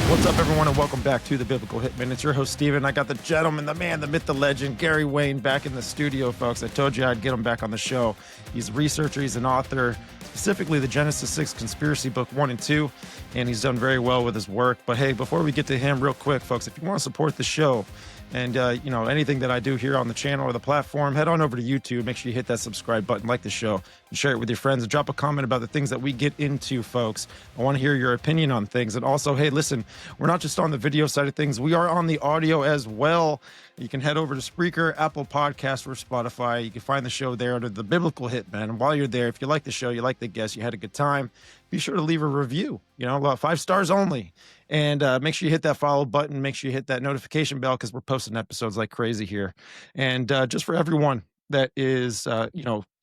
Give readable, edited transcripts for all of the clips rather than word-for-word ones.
What's up, everyone, and welcome back to the Biblical Hitmen. It's your host, Steven. I got the gentleman, the man, the myth, the legend, Gary Wayne, back in the studio, folks. I told you I'd get him back on the show. He's a researcher. He's an author, specifically the Genesis 6 Conspiracy Book 1 and 2, and he's done very well with his work. But hey, before we get to him, real quick, folks, if you want to support the show and, anything that I do here on the channel or the platform, head on over to YouTube. Make sure you hit that subscribe button, like the show, and share it with your friends, and drop a comment about the things that we get into, folks. I want to hear your opinion on things. And also, hey, listen, we're not just on the video side of things. We are on the audio as well. You can head over to Spreaker, Apple Podcasts, or Spotify. You can find the show there under the Biblical Hitman. And while you're there, if you like the show, you like the guests, you had a good time, be sure to leave a review, 5 stars only. And make sure you hit that follow button. Make sure you hit that notification bell because we're posting episodes like crazy here. And just for everyone that is,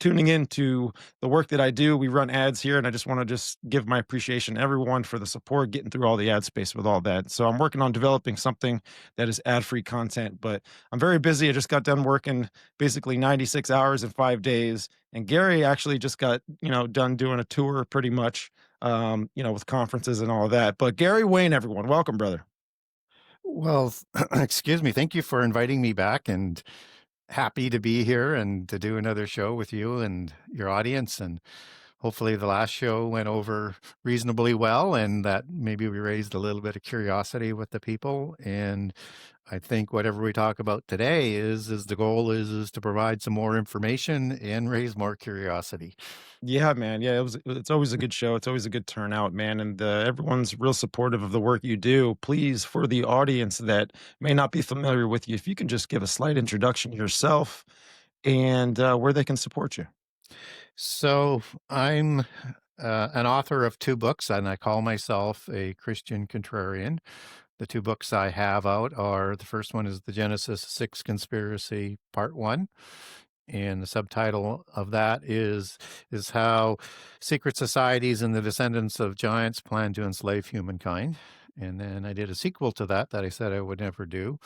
tuning into the work that I do, we run ads here, and I just want to give my appreciation to everyone for the support, getting through all the ad space with all that. So I'm working on developing something that is ad-free content, but I'm very busy. I just got done working basically 96 hours in 5 days, and Gary actually just got, done doing a tour pretty much, with conferences and all of that. But Gary Wayne, everyone, welcome, brother. Well, excuse me. Thank you for inviting me back, and happy to be here and to do another show with you and your audience. And hopefully the last show went over reasonably well, and that maybe we raised a little bit of curiosity with the people. And I think whatever we talk about today is the goal is to provide some more information and raise more curiosity. Yeah, man. Yeah, it's always a good show. It's always a good turnout, man. And everyone's real supportive of the work you do. Please, for the audience that may not be familiar with you, if you can just give a slight introduction yourself and where they can support you. So I'm an author of 2 books, and I call myself a Christian contrarian. The 2 books I have out are, the first one is the Genesis 6 Conspiracy Part 1. And the subtitle of that is how secret societies and the descendants of giants plan to enslave humankind. And then I did a sequel to that I said I would never do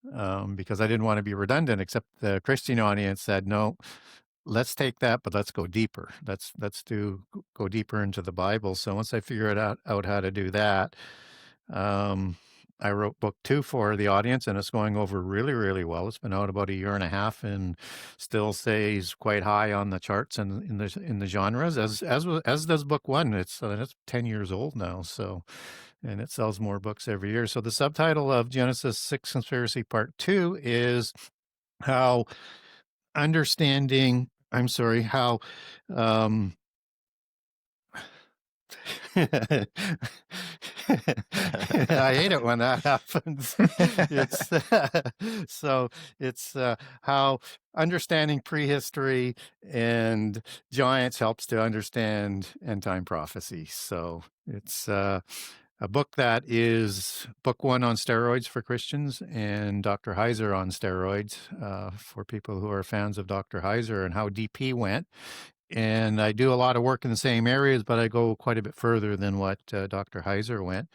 because I didn't want to be redundant, except the Christian audience said, no, let's take that, but let's go deeper. Let's go deeper into the Bible. So once I figured out how to do that, I wrote book 2 for the audience, and it's going over really, really well. It's been out about a year and a half, and still stays quite high on the charts and in the genres, as does book 1. It's 10 years old now, so, and it sells more books every year. So the subtitle of Genesis 6 Conspiracy Part 2 is how understanding. I'm sorry. How. I hate it when that happens. It's how understanding prehistory and giants helps to understand end time prophecy. So it's a book that is book 1 on steroids for Christians, and Dr. Heiser on steroids for people who are fans of Dr. Heiser and how deep he went. And I do a lot of work in the same areas, but I go quite a bit further than what Dr. Heiser went.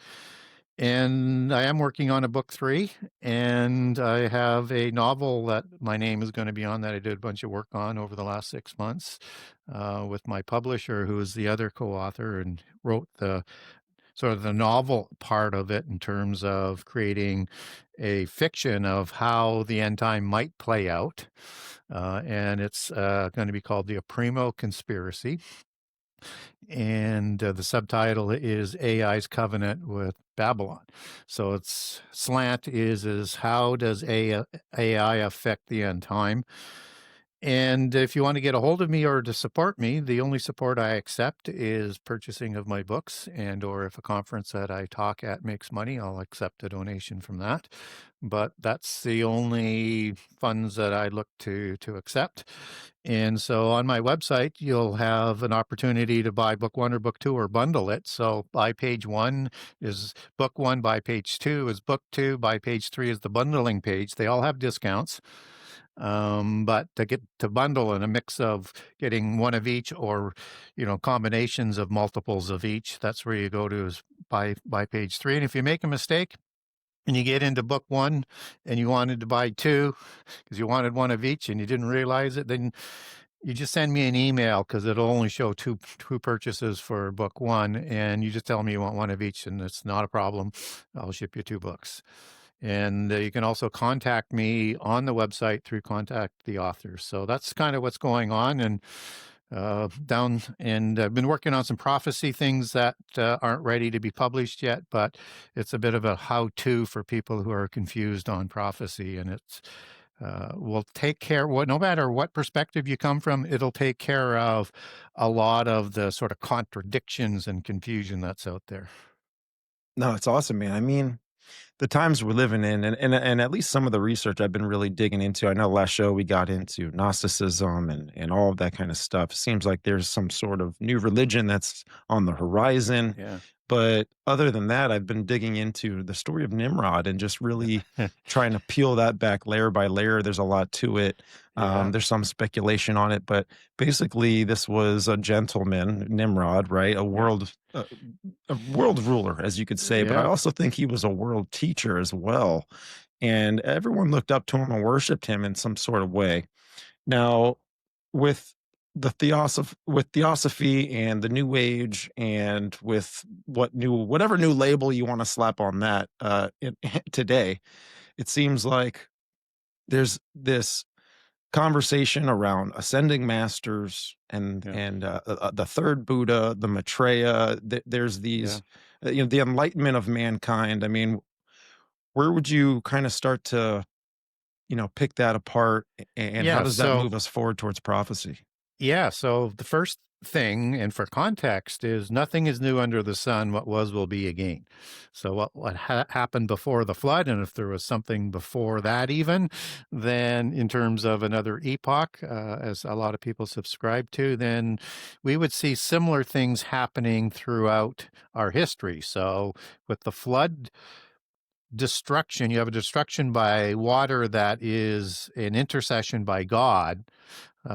And I am working on a book 3, and I have a novel that my name is going to be on that I did a bunch of work on over the last 6 months with my publisher, who is the other co-author and wrote the sort of the novel part of it in terms of creating a fiction of how the end time might play out. And it's going to be called The Primo Conspiracy. And the subtitle is AI's Covenant with Babylon. So its slant is how does AI affect the end time? And if you want to get a hold of me or to support me, the only support I accept is purchasing of my books, and or if a conference that I talk at makes money, I'll accept a donation from that. But that's the only funds that I look to accept. And so on my website, you'll have an opportunity to buy book 1 or book 2 or bundle it. So buy page 1 is book 1, buy page 2 is book 2, buy page 3 is the bundling page. They all have discounts. But to get to bundle in a mix of getting one of each or, combinations of multiples of each, that's where you go to is buy page 3. And if you make a mistake and you get into book 1 and you wanted to buy 2 because you wanted one of each and you didn't realize it, then you just send me an email because it'll only show two purchases for book one, and you just tell me you want one of each, and it's not a problem. I'll ship you 2 books. And you can also contact me on the website through Contact the Author. So that's kind of what's going on. And I've been working on some prophecy things that aren't ready to be published yet, but it's a bit of a how-to for people who are confused on prophecy, and it's will take care, no matter what perspective you come from, it'll take care of a lot of the sort of contradictions and confusion that's out there. No, it's awesome, man. I mean, the times we're living in, and at least some of the research I've been really digging into. I know last show we got into Gnosticism and all of that kind of stuff. Seems like there's some sort of new religion that's on the horizon. Yeah. But other than that, I've been digging into the story of Nimrod and just really trying to peel that back layer by layer. There's a lot to it. Yeah. There's some speculation on it, but basically, this was a gentleman, Nimrod, right? A world ruler, as you could say. But I Yeah. also think he was a world teacher as well, and everyone looked up to him and worshipped him in some sort of way. Now, with with theosophy and the new age, and with whatever new label you want to slap on that today, it seems like there's this conversation around ascending masters Yeah. the third Buddha, the Maitreya. There's Yeah. these, the enlightenment of mankind. I mean, where would you kind of start to, pick that apart, and how Yeah. does that So move us forward towards prophecy? Yeah, so the first thing, and for context, is nothing is new under the sun. What was will be again. So what happened before the flood, and if there was something before that, even then, in terms of another epoch, as a lot of people subscribe to, then we would see similar things happening throughout our history. So with the flood destruction, you have a destruction by water that is an intercession by God,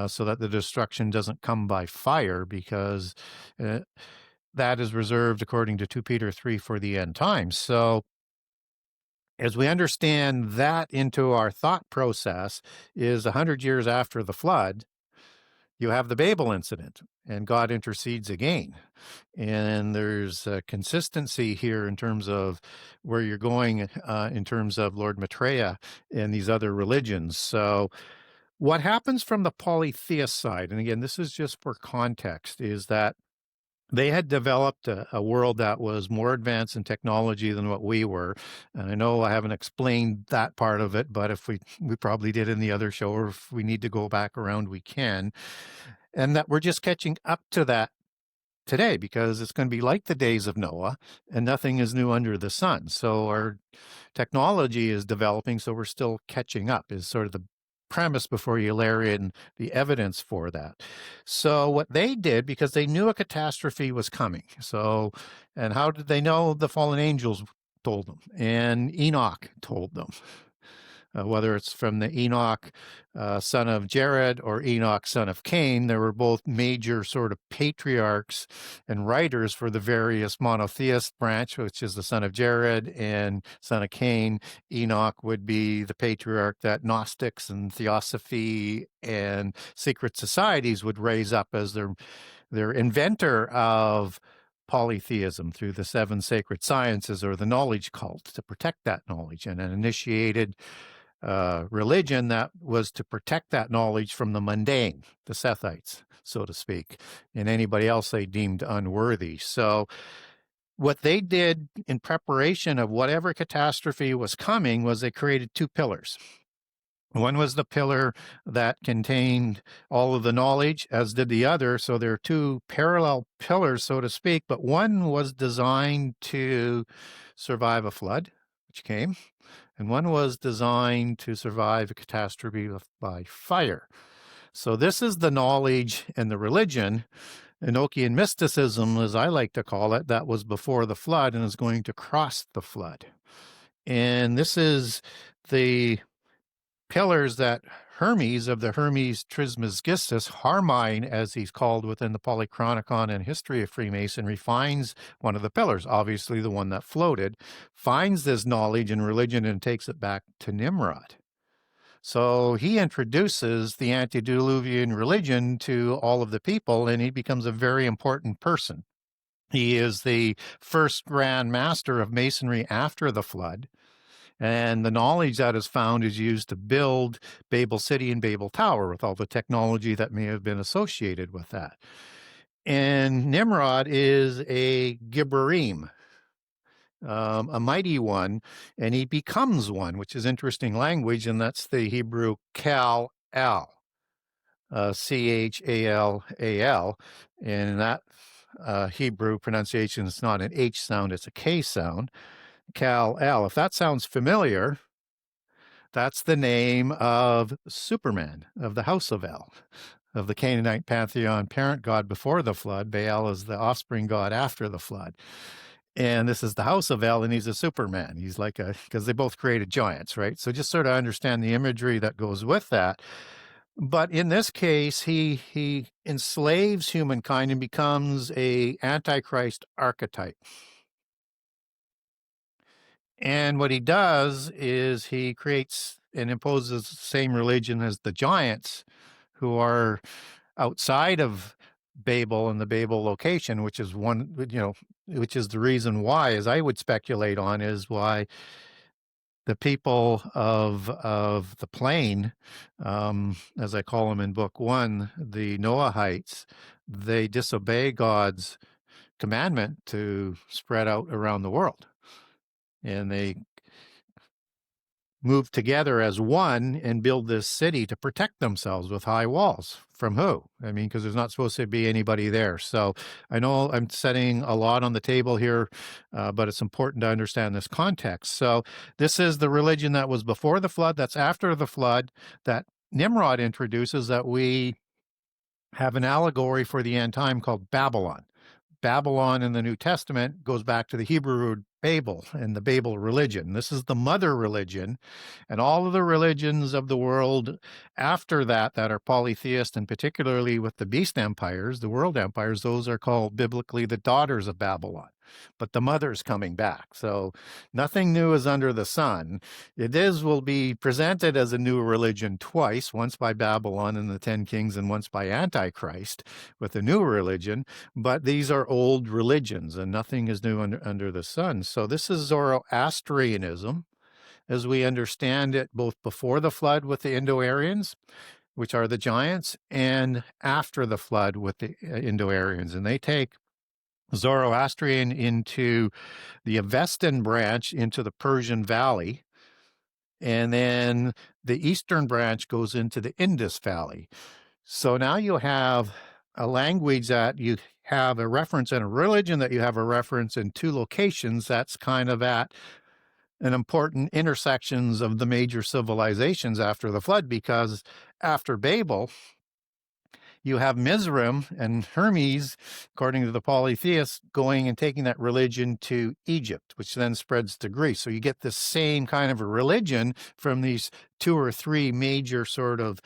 so that the destruction doesn't come by fire, because uh, that is reserved, according to 2 Peter 3, for the end times. So as we understand that into our thought process, is 100 years after the flood, you have the Babel incident, and God intercedes again. And there's a consistency here in terms of where you're going, in terms of Lord Maitreya and these other religions. So what happens from the polytheist side, and again, this is just for context, is that they had developed a world that was more advanced in technology than what we were. And I know I haven't explained that part of it, but if we probably did in the other show, or if we need to go back around, we can. And that we're just catching up to that today, because it's going to be like the days of Noah, and nothing is new under the sun. So our technology is developing, so we're still catching up, is sort of the premise before you layer in the evidence for that. So what they did, because they knew a catastrophe was coming. So, and how did they know? The fallen angels told them, and Enoch told them. Whether it's from the Enoch son of Jared or Enoch son of Cain, there were both major sort of patriarchs and writers for the various monotheist branch, which is the son of Jared and son of Cain. Enoch would be the patriarch that Gnostics and Theosophy and secret societies would raise up as their inventor of polytheism through the 7 sacred sciences, or the knowledge cult, to protect that knowledge, and an initiated religion that was to protect that knowledge from the mundane, the Sethites, so to speak, and anybody else they deemed unworthy. So what they did in preparation of whatever catastrophe was coming was they created 2 pillars. One was the pillar that contained all of the knowledge, as did the other. So there are 2 parallel pillars, so to speak, but one was designed to survive a flood, which came, and one was designed to survive a catastrophe by fire. So this is the knowledge and the religion, Enochian mysticism, as I like to call it, that was before the flood and is going to cross the flood. And this is the pillars that Hermes of the Hermes Trismegistus, Harmine, as he's called within the Polychronicon and history of Freemasonry, finds one of the pillars, obviously the one that floated, finds this knowledge and religion and takes it back to Nimrod. So he introduces the antediluvian religion to all of the people, and he becomes a very important person. He is the first grand master of masonry after the flood. And the knowledge that is found is used to build Babel City and Babel Tower with all the technology that may have been associated with that. And Nimrod is a Gibborim, a mighty one, and he becomes one, which is interesting language, and that's the Hebrew Kal-Al, Chal-Al, and that Hebrew pronunciation is not an H sound, it's a K sound. Kal-El. If that sounds familiar, that's the name of Superman, of the House of El, of the Canaanite pantheon parent god before the flood. Baal is the offspring god after the flood. And this is the House of El, and he's a Superman. He's like because they both created giants, right? So just sort of understand the imagery that goes with that. But in this case, he enslaves humankind and becomes a Antichrist archetype. And what he does is he creates and imposes the same religion as the giants who are outside of Babel and the Babel location, which is which is the reason why, as I would speculate on, is why the people of the plain, as I call them in book 1, the Noahites, they disobey God's commandment to spread out around the world. And they move together as one and build this city to protect themselves with high walls. From who? I mean, because there's not supposed to be anybody there. So I know I'm setting a lot on the table here, but it's important to understand this context. So this is the religion that was before the flood, that's after the flood, that Nimrod introduces, that we have an allegory for the end time called Babylon. Babylon in the New Testament goes back to the Hebrew root Babel and the Babel religion. This is the mother religion, and all of the religions of the world after that are polytheist, and particularly with the beast empires, the world empires, those are called biblically the daughters of Babylon. But the mother's coming back. So nothing new is under the sun. Will be presented as a new religion twice, once by Babylon and the 10 kings and once by Antichrist with a new religion. But these are old religions and nothing is new under the sun. So this is Zoroastrianism as we understand it, both before the flood with the Indo-Aryans, which are the giants, and after the flood with the Indo-Aryans. And they take Zoroastrian into the Avestan branch into the Persian Valley, and then the eastern branch goes into the Indus Valley. So now you have a language that you have a reference, and a religion that you have a reference in two locations that's kind of at an important intersections of the major civilizations after the flood, because after Babel, you have Mizraim and Hermes, according to the polytheists, going and taking that religion to Egypt, which then spreads to Greece. So you get the same kind of a religion from these 2 or 3 major sort of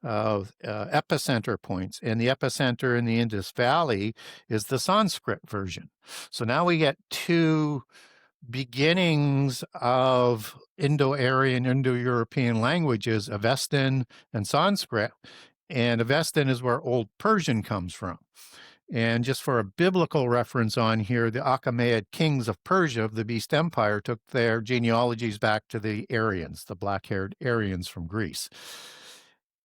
epicenter points. And the epicenter in the Indus Valley is the Sanskrit version. So now we get 2 beginnings of Indo-Aryan, Indo-European languages, Avestan and Sanskrit. And Avestan is where Old Persian comes from. And just for a biblical reference on here, the Achaemenid kings of Persia, of the Beast Empire, took their genealogies back to the Aryans, the black-haired Aryans from Greece.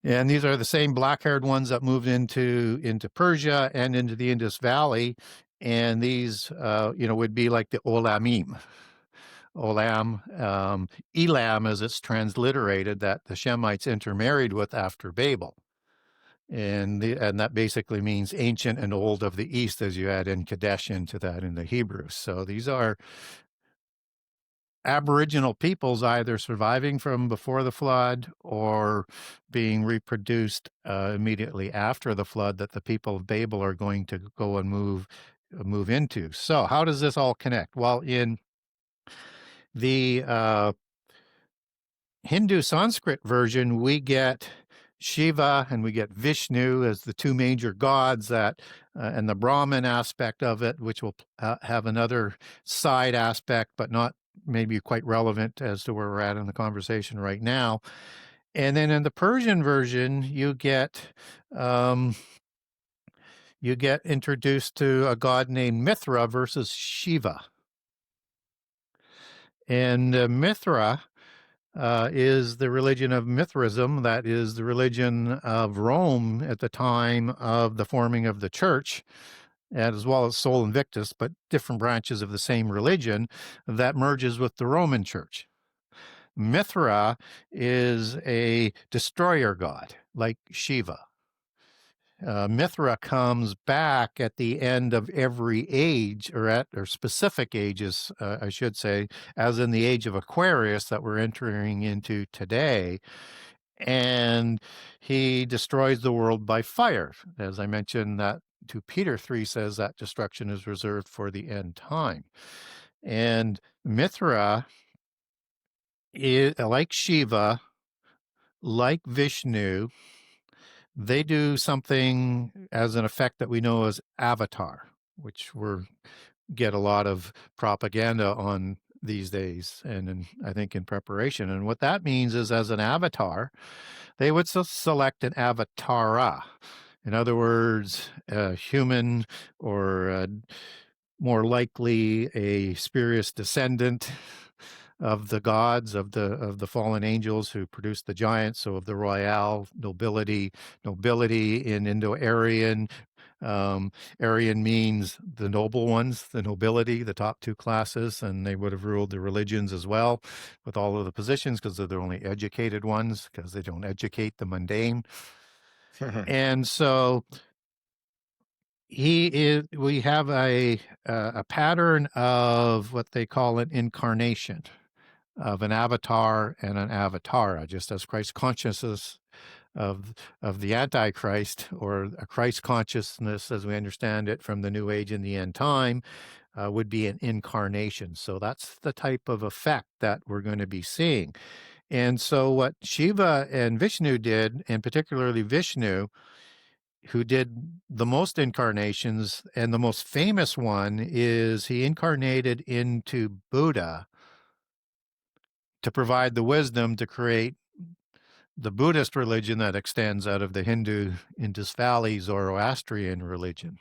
And these are the same black-haired ones that moved into Persia and into the Indus Valley. And these, would be like the Olamim. Olam, Elam, as it's transliterated, that the Shemites intermarried with after Babel. And that basically means ancient and old of the East, as you add in Kadesh into that in the Hebrew. So these are Aboriginal peoples either surviving from before the flood or being reproduced immediately after the flood that the people of Babel are going to go and move into. So how does this all connect? Well, in the Hindu Sanskrit version, we get Shiva and we get Vishnu as the 2 major gods that, and the Brahman aspect of it, which will have another side aspect, but not maybe quite relevant as to where we're at in the conversation right now. And then in the Persian version, you get introduced to a god named Mithra versus Shiva. And Mithra is the religion of Mithraism. That is the religion of Rome at the time of the forming of the church, as well as Sol Invictus, but different branches of the same religion that merges with the Roman church. Mithra is a destroyer god, like Shiva. Mithra comes back at the end of every age, or specific ages, I should say, as in the age of Aquarius that we're entering into today. And he destroys the world by fire. As I mentioned, that 2 Peter 3 says that destruction is reserved for the end time. And Mithra, like Shiva, like Vishnu, they do something as an effect that we know as avatar, which we get a lot of propaganda on these days, and I think in preparation. And what that means is, as an avatar, they would select an avatara. In other words, a human, or more likely a spurious descendant of the gods, of the fallen angels who produced the giants, so of the royal nobility in Indo-Aryan. Aryan means the noble ones, the nobility, the top 2 classes, and they would have ruled the religions as well with all of the positions, because they're the only educated ones, because they don't educate the mundane. And so we have a pattern of what they call an incarnation of an avatar and an avatara, just as Christ consciousness of the Antichrist, or a Christ consciousness as we understand it from the New Age in the end time, would be an incarnation. So that's the type of effect that we're going to be seeing. And so what Shiva and Vishnu did, and particularly Vishnu, who did the most incarnations, and the most famous one is he incarnated into Buddha to provide the wisdom to create the Buddhist religion that extends out of the Hindu Indus Valley Zoroastrian religion.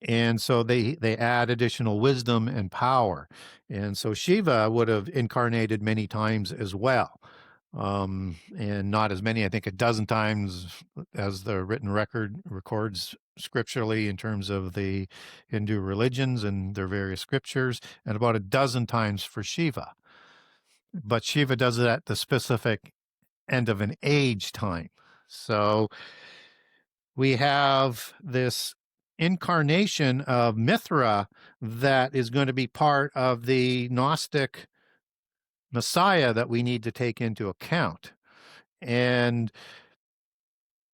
And so they add additional wisdom and power. And so Shiva would have incarnated many times as well. And not as many, I think a dozen times as the written record records scripturally in terms of the Hindu religions and their various scriptures, and about a dozen times for Shiva. But Shiva does it at the specific end of an age time. So we have this incarnation of Mithra that is going to be part of the Gnostic Messiah that we need to take into account. And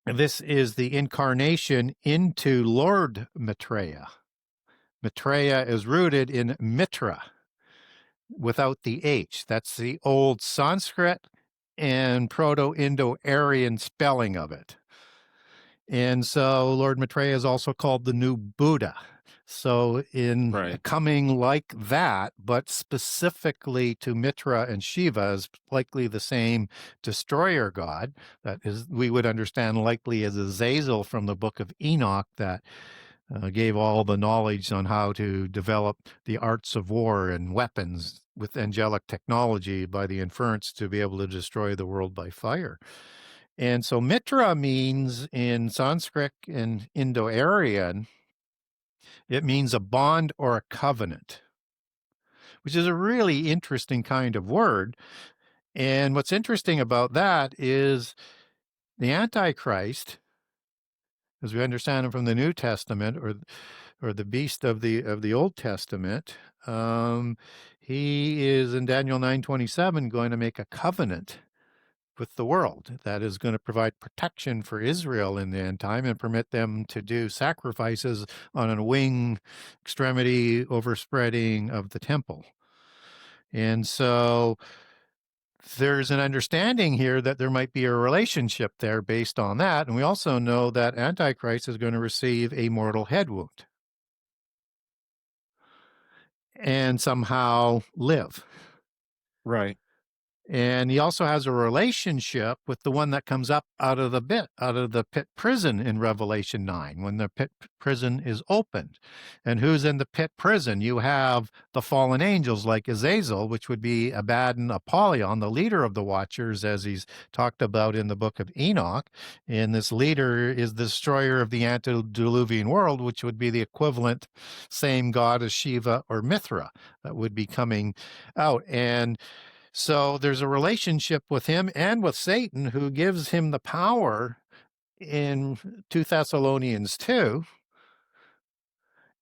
this is the incarnation into Lord Maitreya. Maitreya is rooted in Mitra without the H. That's the old Sanskrit and Proto-Indo-Aryan spelling of it. And so Lord Maitreya is also called the new Buddha. So in coming like that, but specifically to Mitra and Shiva, is likely the same destroyer god that is, we would understand likely as Azazel from the book of Enoch, that gave all the knowledge on how to develop the arts of war and weapons with angelic technology by the inference to be able to destroy the world by fire. And so Mitra means in Sanskrit and Indo-Aryan, it means a bond or a covenant, which is a really interesting kind of word. And what's interesting about that is the Antichrist, as we understand him from the New Testament, or the beast of the Old Testament, he is in Daniel 9:27 going to make a covenant with the world that is going to provide protection for Israel in the end time and permit them to do sacrifices on a wing extremity overspreading of the temple. And so there's an understanding here that there might be a relationship there based on that. And we also know that Antichrist is going to receive a mortal head wound and somehow live. Right. And he also has a relationship with the one that comes up out of the pit prison in Revelation 9, when the pit prison is opened. And who's in the pit prison? You have the fallen angels like Azazel, which would be Abaddon Apollyon, the leader of the Watchers, as he's talked about in the book of Enoch. And this leader is the destroyer of the antediluvian world, which would be the equivalent same god as Shiva or Mithra that would be coming out. And so there's a relationship with him and with Satan, who gives him the power in 2 Thessalonians 2,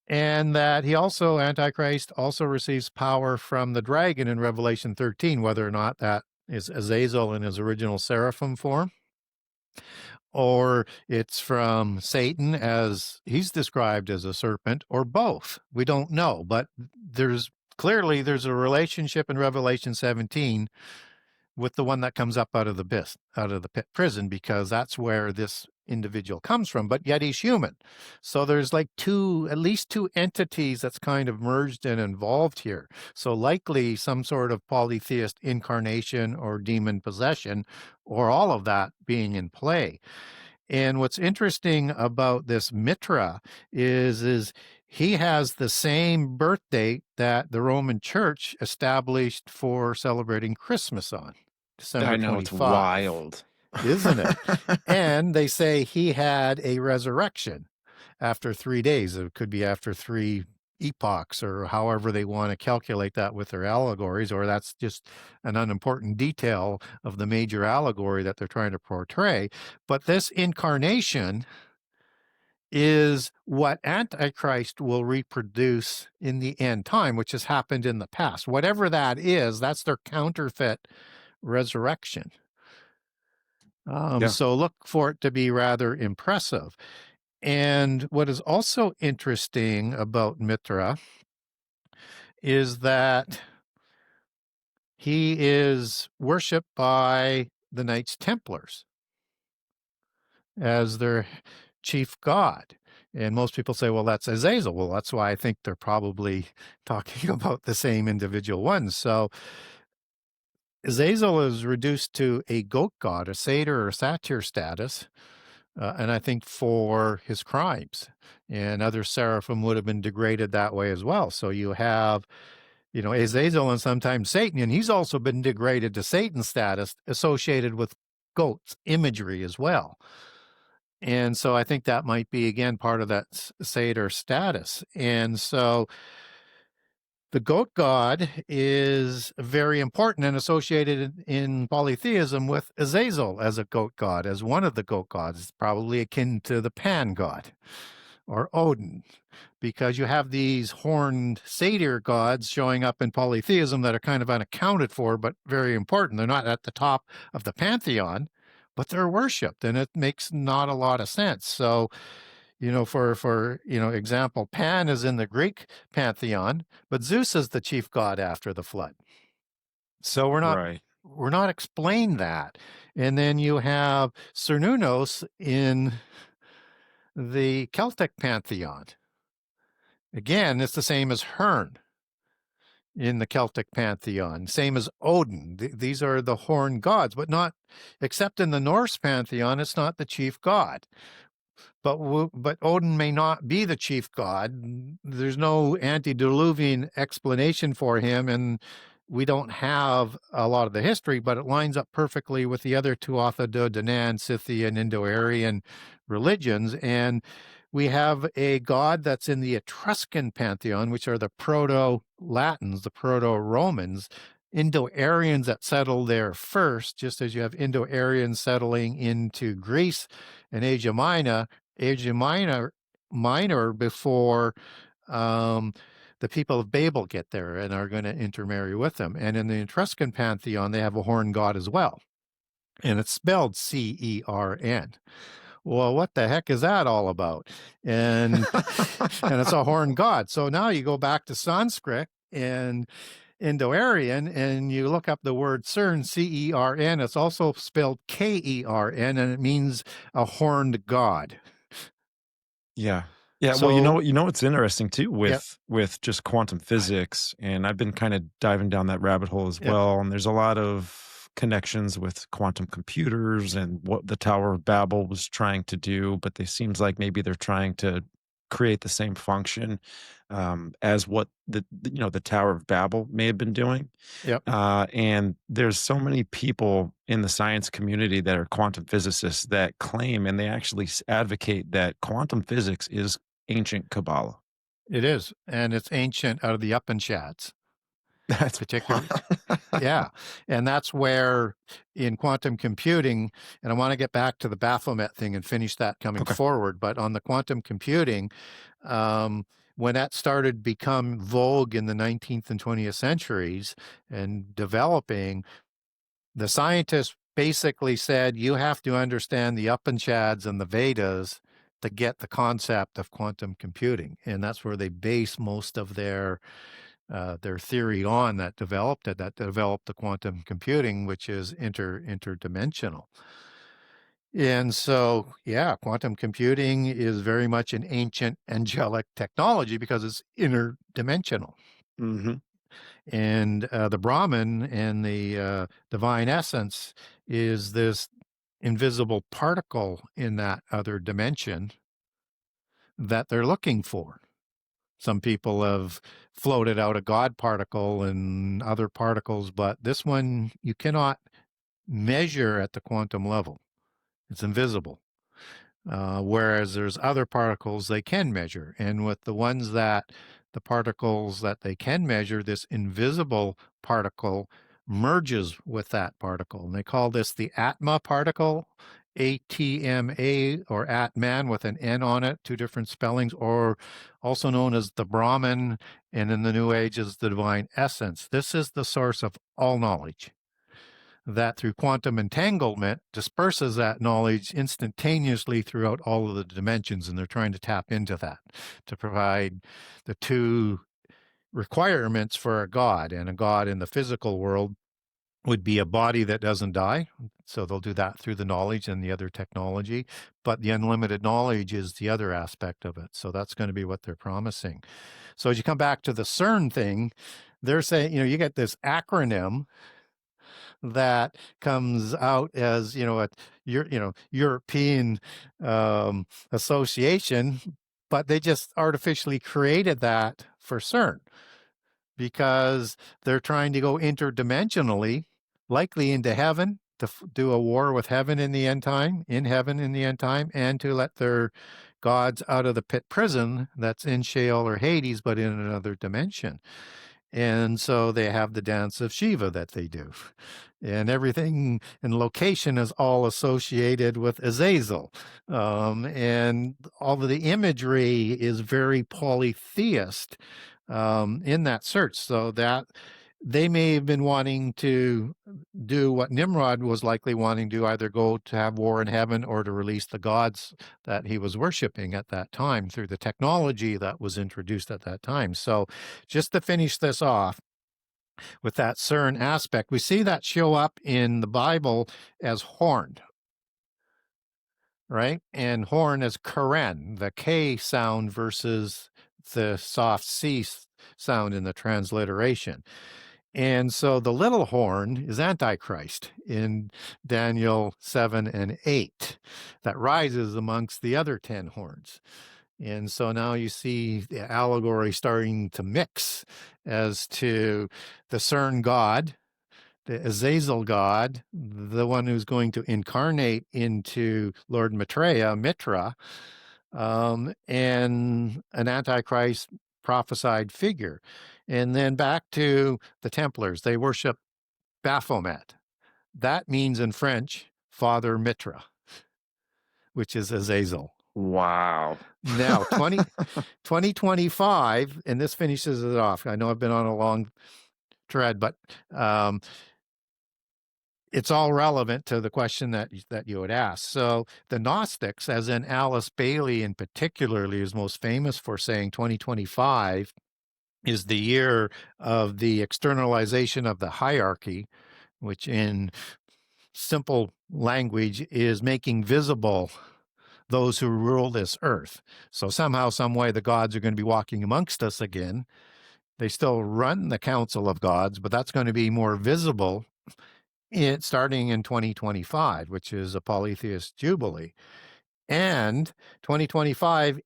and that he also, Antichrist, also receives power from the dragon in Revelation 13, whether or not that is Azazel in his original seraphim form, or it's from Satan as he's described as a serpent, or both. We don't know, but there's a relationship in Revelation 17 with the one that comes up out of the pit prison, because that's where this individual comes from, but yet he's human. So there's like at least two entities that's kind of merged and involved here. So likely some sort of polytheist incarnation or demon possession, or all of that being in play. And what's interesting about this Mitra is he has the same birth date that the Roman Church established for celebrating Christmas on, December 25. I know, it's wild. Isn't it? And they say he had a resurrection after 3 days. It could be after 3 epochs, or however they want to calculate that with their allegories, or that's just an unimportant detail of the major allegory that they're trying to portray. But this incarnation is what Antichrist will reproduce in the end time, which has happened in the past. Whatever that is, that's their counterfeit resurrection. So look for it to be rather impressive. And what is also interesting about Mitra is that he is worshipped by the Knights Templars as their chief god. And most people say, well, that's Azazel. Well, that's why I think they're probably talking about the same individual ones. So Azazel is reduced to a goat god, a satyr or satyr status, and I think for his crimes. And other seraphim would have been degraded that way as well. So you have, Azazel and sometimes Satan, and he's also been degraded to Satan status associated with goats imagery as well. And so I think that might be, again, part of that satyr status. And so the goat god is very important and associated in polytheism with Azazel as a goat god, as one of the goat gods, probably akin to the Pan god or Odin, because you have these horned satyr gods showing up in polytheism that are kind of unaccounted for, but very important. They're not at the top of the pantheon, but they're worshipped, and it makes not a lot of sense. So, for example, Pan is in the Greek pantheon, but Zeus is the chief god after the flood. So we're not explained that. And then you have Cernunnos in the Celtic pantheon. Again, it's the same as Hern in the Celtic pantheon, same as Odin. These are the horned gods, but not, except in the Norse pantheon, it's not the chief god. But Odin may not be the chief god. There's no antediluvian explanation for him, and we don't have a lot of the history, but it lines up perfectly with the other Tuatha De Danann, Scythian, Indo-Aryan religions. And we have a god that's in the Etruscan pantheon, which are the Proto-Latins, the Proto-Romans, Indo-Aryans that settled there first, just as you have Indo-Aryans settling into Greece and Asia Minor before the people of Babel get there and are going to intermarry with them. And in the Etruscan pantheon, they have a horned god as well, and it's spelled Cern. Well, what the heck is that all about? And and it's a horned god. So now you go back to Sanskrit and Indo-Aryan, and you look up the word CERN, C-E-R-N. It's also spelled K-E-R-N, and it means a horned god. Yeah. So, well, what's interesting too with just quantum physics, and I've been kind of diving down that rabbit hole as well. And there's a lot of connections with quantum computers and what the Tower of Babel was trying to do, but they seems like maybe they're trying to create the same function as what the Tower of Babel may have been doing. Yep. And there's so many people in the science community that are quantum physicists that claim, and they actually advocate that quantum physics is ancient Kabbalah. It is, and it's ancient out of the Upanishads, That's particularly. Yeah, and that's where in quantum computing, and I want to get back to the Baphomet thing and finish that coming Okay. forward, but on the quantum computing, when that started become vogue in the 19th and 20th centuries and developing, the scientists basically said, you have to understand the Upanishads and the Vedas to get the concept of quantum computing. And that's where they base most of their theory on that developed the quantum computing, which is interdimensional. And so, yeah, quantum computing is very much an ancient angelic technology because it's interdimensional. Hmm. And the Brahman and the divine essence is this invisible particle in that other dimension that they're looking for. Some people have floated out a God particle and other particles, but this one you cannot measure at the quantum level. It's invisible. Whereas there's other particles they can measure. And with the particles that they can measure, this invisible particle merges with that particle. And they call this the Atma particle, ATMA, or Atman with an N on it, two different spellings, or also known as the Brahman, and in the New Age as the divine essence. This is the source of all knowledge that through quantum entanglement disperses that knowledge instantaneously throughout all of the dimensions. And they're trying to tap into that to provide the two requirements for a God. And a God in the physical world would be a body that doesn't die. So they'll do that through the knowledge and the other technology. But the unlimited knowledge is the other aspect of it. So that's going to be what they're promising. So as you come back to the CERN thing, they're saying, you get this acronym that comes out as European association, but they just artificially created that for CERN because they're trying to go interdimensionally, likely into heaven, to do a war with heaven in heaven in the end time, and to let their gods out of the pit prison that's in Sheol or Hades, but in another dimension. And so they have the dance of Shiva that they do. And everything and location is all associated with Azazel. And all of the imagery is very polytheist in that search. So that they may have been wanting to do what Nimrod was likely wanting to do, either go to have war in heaven or to release the gods that he was worshiping at that time through the technology that was introduced at that time. So just to finish this off with that CERN aspect, we see that show up in the Bible as horned, right? And horn is Karen, the K sound versus the soft C sound in the transliteration. And so the little horn is Antichrist in Daniel 7 and 8 that rises amongst the other 10 horns. And so now you see the allegory starting to mix as to the CERN God, the Azazel God, the one who's going to incarnate into Lord Maitreya, Mitra, and an Antichrist prophesied figure. And then back to the Templars, they worship Baphomet. That means in French, Father Mitra, which is Azazel. Wow. Now, 2025, and this finishes it off. I know I've been on a long thread, but it's all relevant to the question that you had asked. So the Gnostics, as in Alice Bailey in particularly, is most famous for saying 2025 is the year of the externalization of the hierarchy, which in simple language is making visible those who rule this earth. So somehow, some way, the gods are going to be walking amongst us again. They still run the council of gods, but that's going to be more visible starting in 2025, which is a polytheist jubilee. And 2025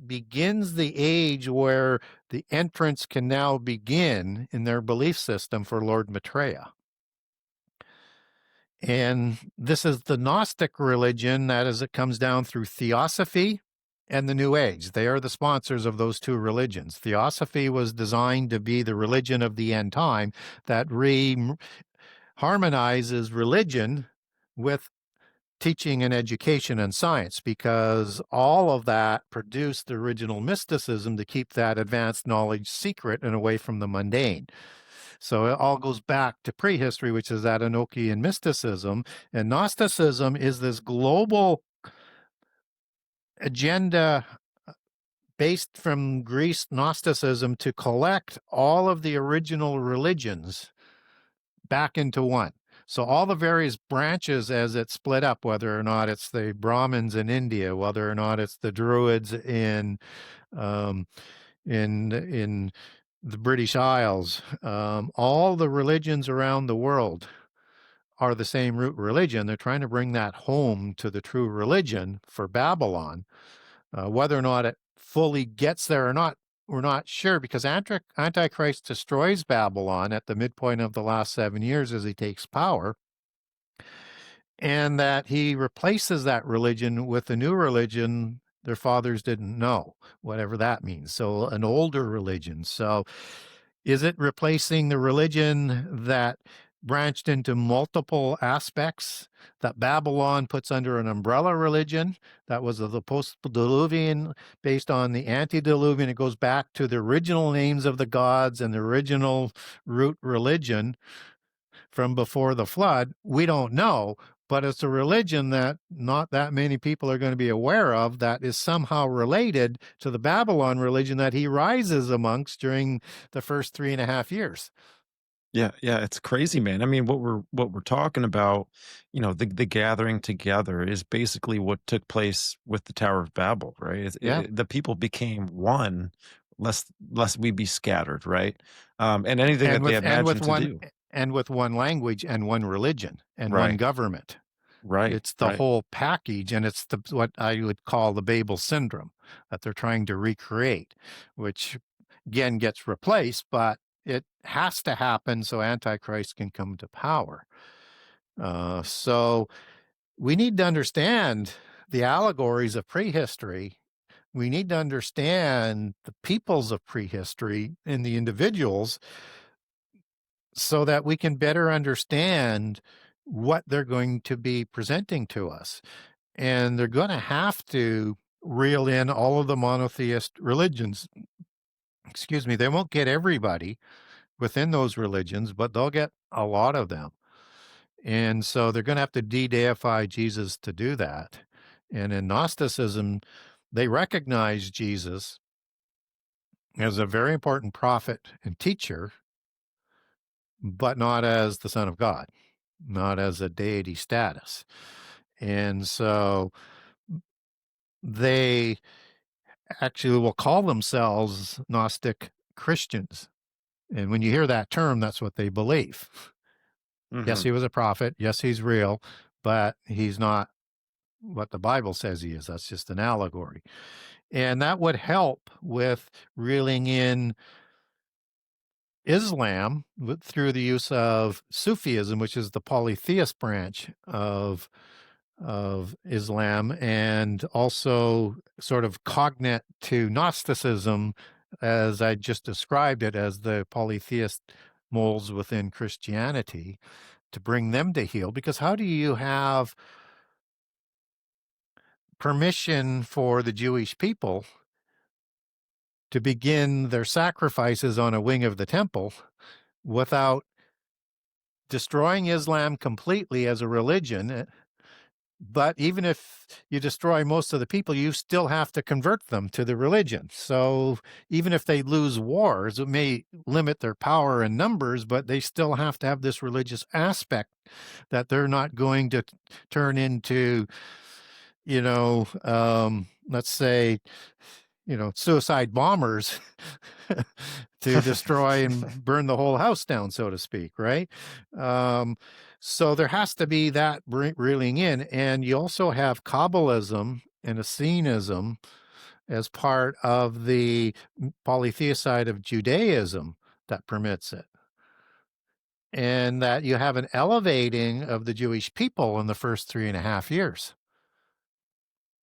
begins the age where the entrance can now begin in their belief system for Lord Maitreya. And this is the Gnostic religion, that is, it comes down through Theosophy and the New Age. They are the sponsors of those two religions. Theosophy was designed to be the religion of the end time that harmonizes religion with teaching and education and science, because all of that produced the original mysticism to keep that advanced knowledge secret and away from the mundane. So it all goes back to prehistory, which is that Enochian mysticism. And Gnosticism is this global agenda based from Greece Gnosticism to collect all of the original religions back into one. So all the various branches as it split up, whether or not it's the Brahmins in India, whether or not it's the Druids in the British Isles, all the religions around the world are the same root religion. They're trying to bring that home to the true religion for Babylon. Whether or not it fully gets there or not, we're not sure, because Antichrist destroys Babylon at the midpoint of the last 7 years as he takes power, and that he replaces that religion with a new religion their fathers didn't know, whatever that means. So an older religion. So is it replacing the religion that branched into multiple aspects that Babylon puts under an umbrella religion that was of the post-diluvian, based on the antediluvian? It goes back to the original names of the gods and the original root religion from before the flood. We don't know, but it's a religion that not that many people are going to be aware of, that is somehow related to the Babylon religion that he rises amongst during the first 3.5 years. Yeah, it's crazy, man. I mean, what we're talking about, the gathering together is basically what took place with the Tower of Babel, right? The people became one, lest we be scattered, right? And anything that they imagined to do, and with one language and one religion and one right, government. right, It's the right. whole package, and it's what I would call the Babel syndrome that they're trying to recreate, which again gets replaced, but it has to happen so Antichrist can come to power. So we need to understand the allegories of prehistory. We need to understand the peoples of prehistory and the individuals so that we can better understand what they're going to be presenting to us. And they're going to have to reel in all of the monotheist religions. Excuse me, they won't get everybody within those religions, but they'll get a lot of them. And so they're going to have to de-deify Jesus to do that. And in Gnosticism, they recognize Jesus as a very important prophet and teacher, but not as the Son of God, not as a deity status. And so they actually will call themselves Gnostic Christians. And when you hear that term, that's what they believe. Yes, he was a prophet. Yes, he's real, but he's not what the Bible says he is. That's just an allegory. And that would help with reeling in Islam through the use of Sufism, which is the polytheist branch of Islam, and also sort of cognate to Gnosticism, as I just described it, as the polytheist molds within Christianity, to bring them to heal. Because how do you have permission for the Jewish people to begin their sacrifices on a wing of the temple without destroying Islam completely as a religion? But even if you destroy most of the people, you still have to convert them to the religion. So even if they lose wars, it may limit their power and numbers, but they still have to have this religious aspect that they're not going to turn into, let's say, suicide bombers to destroy and burn the whole house down, so to speak, right? So there has to be that reeling in. And you also have Kabbalism and Essenism as part of the polytheist side of Judaism that permits it. And that you have an elevating of the Jewish people in the first 3.5 years.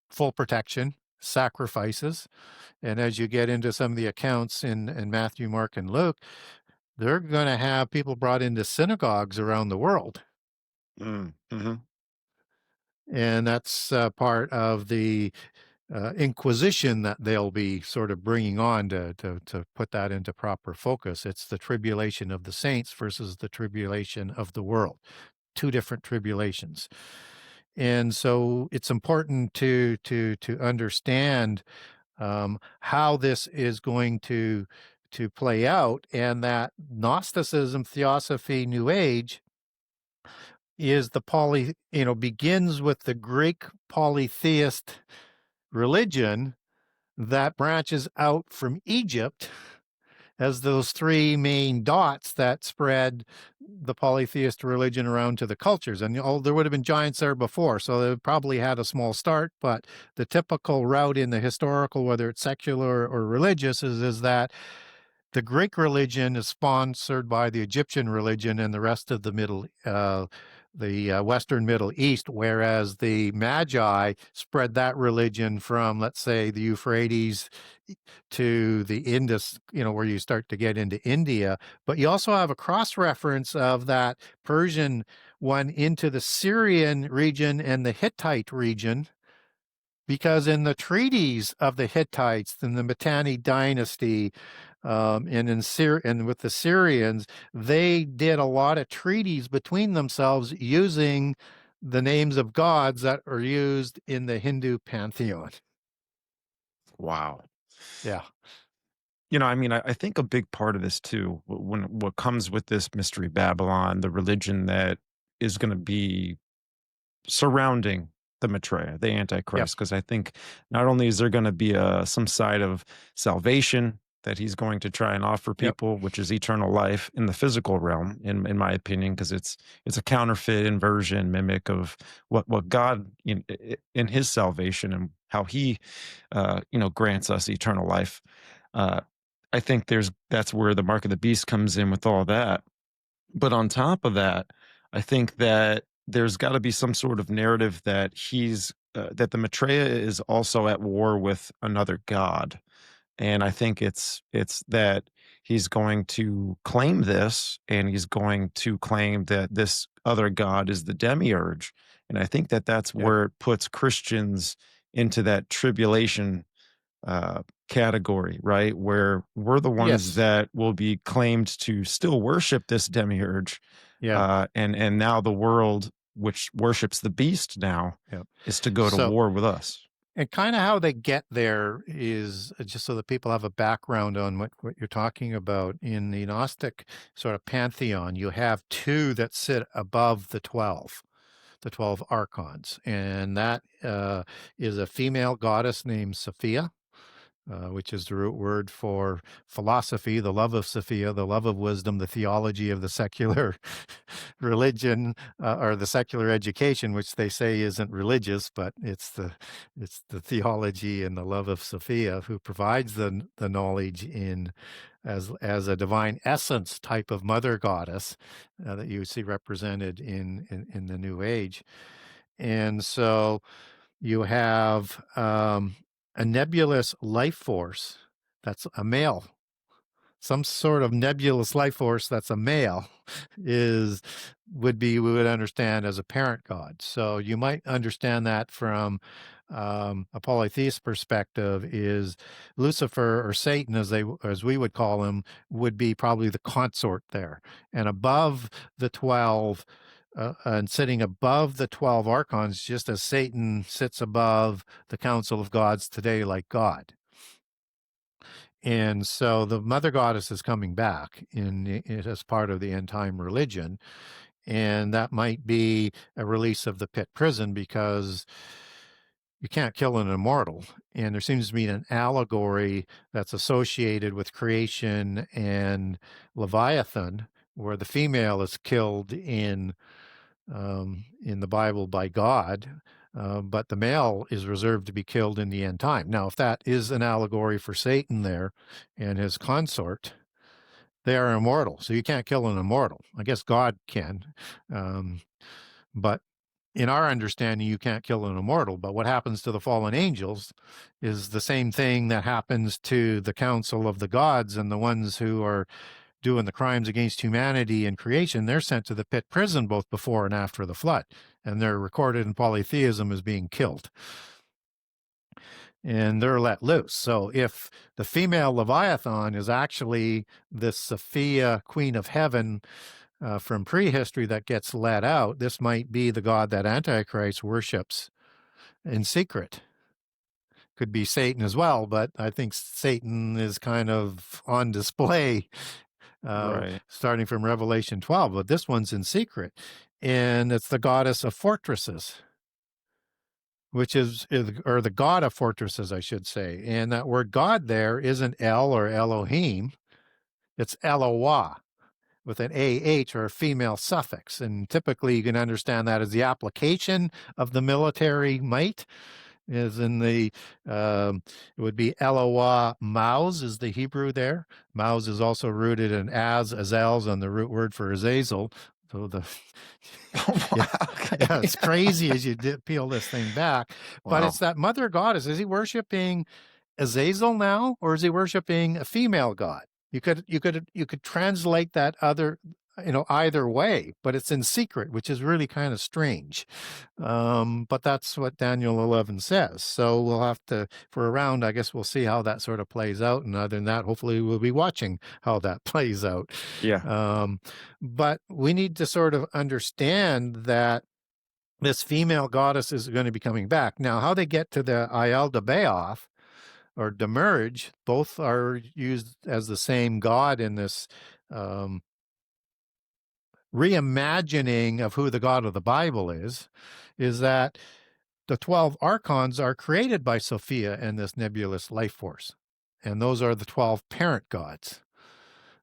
Full protection, sacrifices. And as you get into some of the accounts in Matthew, Mark, and Luke, they're going to have people brought into synagogues around the world. Mm-hmm. And that's part of the Inquisition that they'll be sort of bringing on to put that into proper focus. It's the tribulation of the saints versus the tribulation of the world. Two different tribulations. And so it's important to understand how this is going to play out, and that Gnosticism, Theosophy, New Age is begins with the Greek polytheist religion that branches out from Egypt as those three main dots that spread the polytheist religion around to the cultures. And there would have been giants there before, so they probably had a small start, but the typical route in the historical, whether it's secular or religious, is that the Greek religion is sponsored by the Egyptian religion and the rest of the Western Middle East, whereas the Magi spread that religion from, let's say, the Euphrates to the Indus, where you start to get into India. But you also have a cross-reference of that Persian one into the Syrian region and the Hittite region, because in the treaties of the Hittites in the Mitanni dynasty, and with the Syrians, they did a lot of treaties between themselves using the names of gods that are used in the Hindu pantheon. Wow. Yeah. I think a big part of this too, what comes with this mystery Babylon, the religion that is going to be surrounding the Maitreya, the Antichrist, because I think not only is there going to be some side of salvation that he's going to try and offer people, which is eternal life in the physical realm, in my opinion, because it's a counterfeit inversion mimic of what God in his salvation and how he grants us eternal life. I think that's where the mark of the beast comes in with all that. But on top of that, I think that there's got to be some sort of narrative that that the Maitreya is also at war with another god. And I think it's that he's going to claim this, and he's going to claim that this other god is the Demiurge. And I think that that's where it puts Christians into that tribulation category, right? Where we're the ones that will be claimed to still worship this Demiurge. And now the world, which worships the beast now, is to go to war with us. And kind of how they get there is just so that people have a background on what you're talking about. In the Gnostic sort of pantheon, you have two that sit above the 12 archons. And that is a female goddess named Sophia, which is the root word for philosophy, the love of Sophia, the love of wisdom, the theology of the secular religion, or the secular education, which they say isn't religious, but it's the theology and the love of Sophia, who provides the knowledge as a divine essence type of mother goddess that you see represented in the New Age. And so you have a nebulous life force that's a male. Some sort of nebulous life force that's a male we would understand as a parent god. So you might understand that from a polytheist perspective, is Lucifer, or Satan as we would call him, would be probably the consort there. And above the 12, and sitting above the 12 archons, just as Satan sits above the council of gods today, like God. And so the mother goddess is coming back as part of the end time religion. And that might be a release of the pit prison, because you can't kill an immortal. And there seems to be an allegory that's associated with creation and Leviathan, where the female is killed in the Bible by God, but the male is reserved to be killed in the end time. Now, if that is an allegory for Satan there and his consort, they are immortal. So you can't kill an immortal. I guess God can. But in our understanding, you can't kill an immortal. But what happens to the fallen angels is the same thing that happens to the council of the gods and the ones who are doing the crimes against humanity and creation. They're sent to the pit prison both before and after the flood, and they're recorded in polytheism as being killed. And they're let loose. So if the female Leviathan is actually this Sophia, Queen of Heaven, from prehistory that gets let out, this might be the god that Antichrist worships in secret. Could be Satan as well, but I think Satan is kind of on display starting from Revelation 12, but this one's in secret. And it's the goddess of fortresses, which is or the god of fortresses, I should say. And that word God there isn't El or Elohim, it's Eloah with an AH or a female suffix. And typically you can understand that as the application of the military might is in the, it would be Eloah Mauz is the Hebrew there. Mauz is also rooted in Azel's on the root word for Azazel. So the, yeah, it's crazy as you peel this thing back. But it's that mother goddess. Is he worshiping Azazel now, or is he worshiping a female god? You could translate that either way, but it's in secret, which is really kind of strange. But that's what Daniel 11 says. So we'll have to, for a round, I guess we'll see how that sort of plays out. And other than that, hopefully we'll be watching how that plays out. Yeah. But we need to sort of understand that this female goddess is going to be coming back. Now, how they get to the Aiel de Beoth or Demiurge, both are used as the same god in this reimagining of who the God of the Bible is that the 12 archons are created by Sophia and this nebulous life force. And those are the 12 parent gods.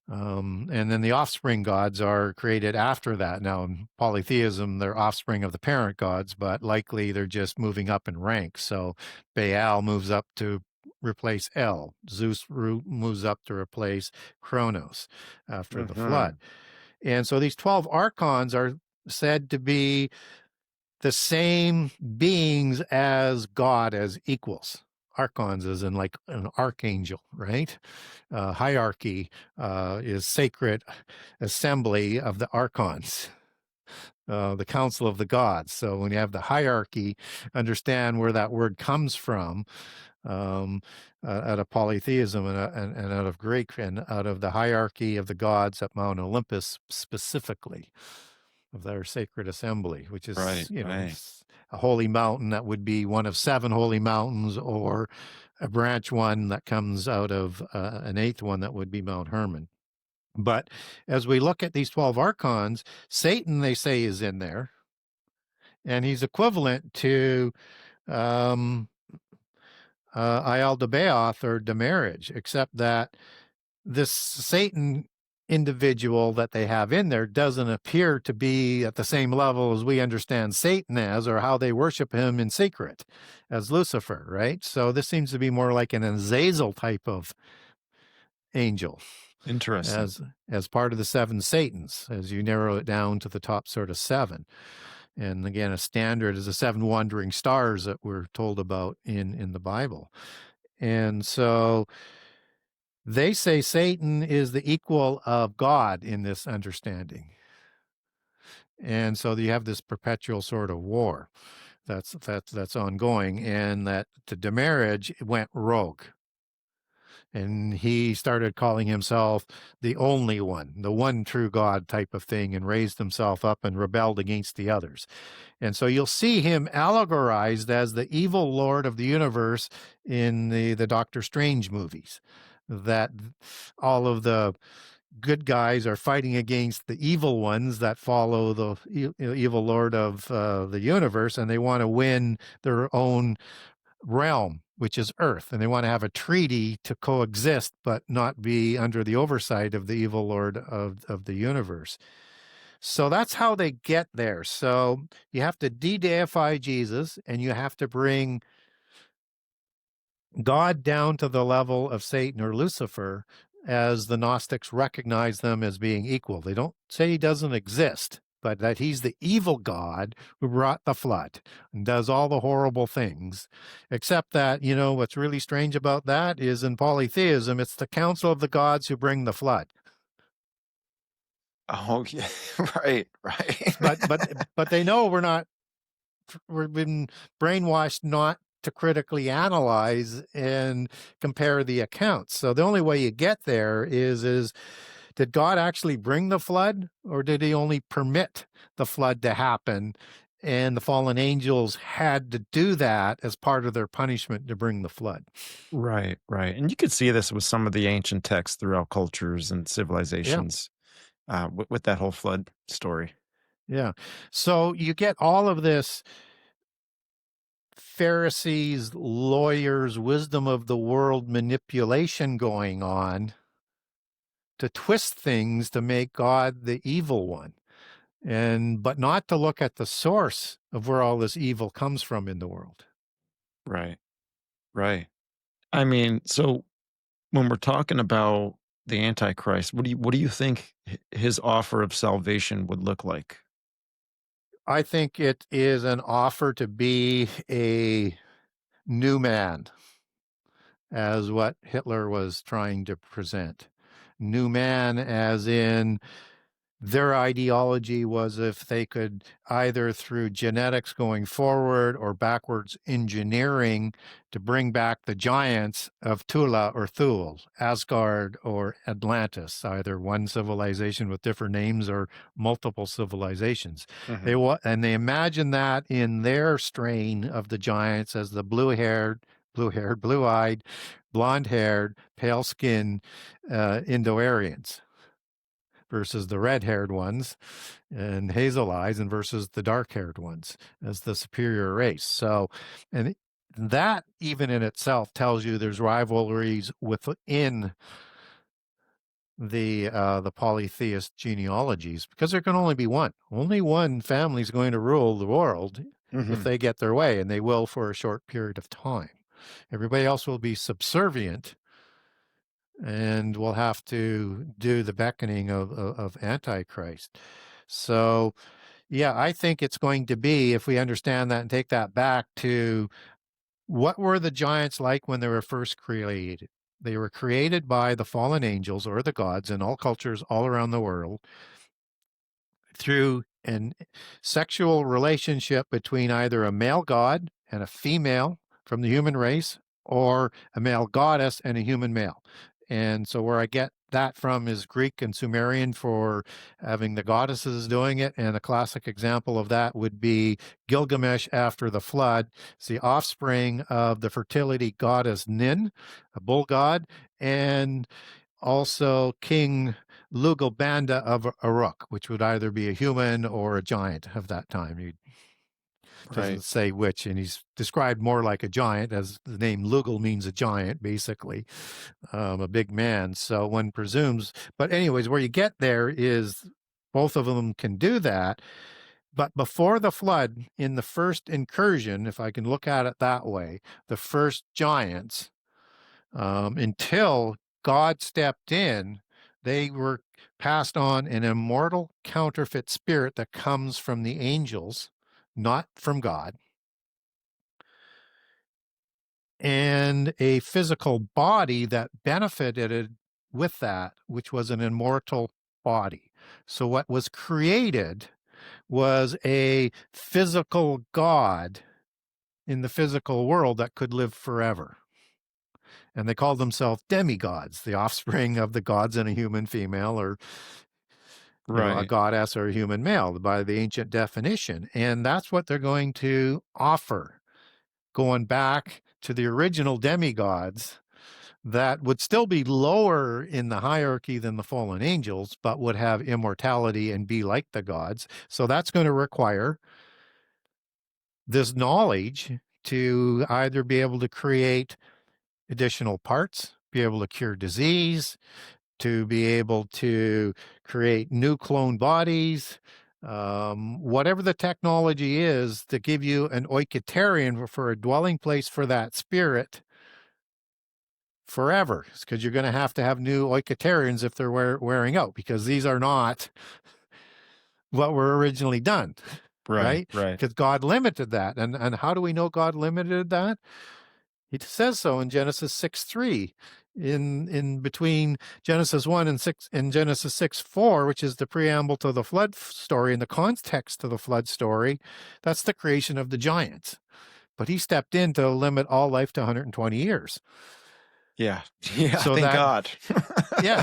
And then the offspring gods are created after that. Now, in polytheism, they're offspring of the parent gods, but likely they're just moving up in rank. So Baal moves up to replace El. Zeus moves up to replace Kronos after the flood. And so these 12 archons are said to be the same beings as God, as equals. Archons is in like an archangel, right? Hierarchy is sacred assembly of the archons. The council of the gods. So when you have the hierarchy, understand where that word comes from, out of polytheism and out of Greek and out of the hierarchy of the gods at Mount Olympus specifically, of their sacred assembly, which is a holy mountain that would be one of 7 holy mountains, or a branch one that comes out of an 8th one that would be Mount Hermon. But as we look at these 12 archons, Satan, they say, is in there, and he's equivalent to Aiel de Beoth or Demiurge, except that this Satan individual that they have in there doesn't appear to be at the same level as we understand Satan as, or how they worship him in secret as Lucifer, right? So this seems to be more like an Azazel type of angel. Interesting. As part of the 7 Satans, as you narrow it down to the top sort of 7. And again, a standard is the 7 wandering stars that we're told about in the Bible. And so they say Satan is the equal of God in this understanding. And so you have this perpetual sort of war that's ongoing, and that the Demiurge went rogue. And he started calling himself the only one, the one true God type of thing, and raised himself up and rebelled against the others. And so you'll see him allegorized as the evil lord of the universe in the Doctor Strange movies, that all of the good guys are fighting against the evil ones that follow the evil lord of the universe, and they want to win their own realm, which is Earth, and they want to have a treaty to coexist but not be under the oversight of the evil lord of the universe. So that's how they get there. So you have to de-deify Jesus, and you have to bring God down to the level of Satan or Lucifer, as the Gnostics recognize them as being equal. They don't say he doesn't exist, but that he's the evil God who brought the flood and does all the horrible things. Except that, what's really strange about that is in polytheism, it's the council of the gods who bring the flood. Oh, yeah. Right. But they know we've been brainwashed not to critically analyze and compare the accounts. So the only way you get there is did God actually bring the flood, or did he only permit the flood to happen? And the fallen angels had to do that as part of their punishment to bring the flood. Right. And you could see this with some of the ancient texts throughout cultures and civilizations, with that whole flood story. Yeah. So you get all of this Pharisees, lawyers, wisdom of the world manipulation going on to twist things to make God the evil one, but not to look at the source of where all this evil comes from in the world. Right. I mean, so when we're talking about the Antichrist, what do you think his offer of salvation would look like? I think it is an offer to be a new man, as what Hitler was trying to present. New man, as in their ideology was if they could either through genetics going forward or backwards engineering to bring back the giants of Tula or Thule, Asgard or Atlantis, either one civilization with different names or multiple civilizations. Mhm. They imagine that in their strain of the giants as the blue-eyed, blonde-haired, pale-skinned Indo-Aryans versus the red-haired ones and hazel eyes, and versus the dark-haired ones as the superior race. So, and that even in itself tells you there's rivalries within the polytheist genealogies, because there can only be one. Only one family is going to rule the world if they get their way, and they will for a short period of time. Everybody else will be subservient and will have to do the beckoning of Antichrist. So, yeah, I think it's going to be, if we understand that and take that back to what were the giants like when they were first created? They were created by the fallen angels or the gods in all cultures all around the world through a sexual relationship between either a male god and a female from the human race, or a male goddess and a human male. And so where I get that from is Greek and Sumerian for having the goddesses doing it. And a classic example of that would be Gilgamesh after the flood. It's the offspring of the fertility goddess Nin, a bull god, and also King Lugalbanda of Uruk, which would either be a human or a giant of that time. He doesn't say which, and he's described more like a giant, as the name Lugal means a giant, basically, a big man. So one presumes, but anyways, where you get there is both of them can do that. But before the flood, in the first incursion, if I can look at it that way, the first giants, until God stepped in, they were passed on an immortal counterfeit spirit that comes from the angels, not from God, and a physical body that benefited with that, which was an immortal body. So what was created was a physical God in the physical world that could live forever. And they called themselves demigods, the offspring of the gods and a human female, or a goddess or a human male by the ancient definition. And that's what they're going to offer, going back to the original demigods that would still be lower in the hierarchy than the fallen angels, but would have immortality and be like the gods. So that's going to require this knowledge to either be able to create additional parts, be able to cure disease, to be able to create new clone bodies, whatever the technology is to give you an Oiketerion for a dwelling place for that spirit forever, because you're going to have new Oiketerions if they're wearing out, because these are not what were originally done, right? Right. Because God limited that. And how do we know God limited that? He says so in Genesis 6:3, in between Genesis 1 and 6 and Genesis 6:4, which is the preamble to the flood story and the context to the flood story. That's the creation of the giants. But he stepped in to limit all life to 120 years. Yeah. Yeah. So Thank God. yeah,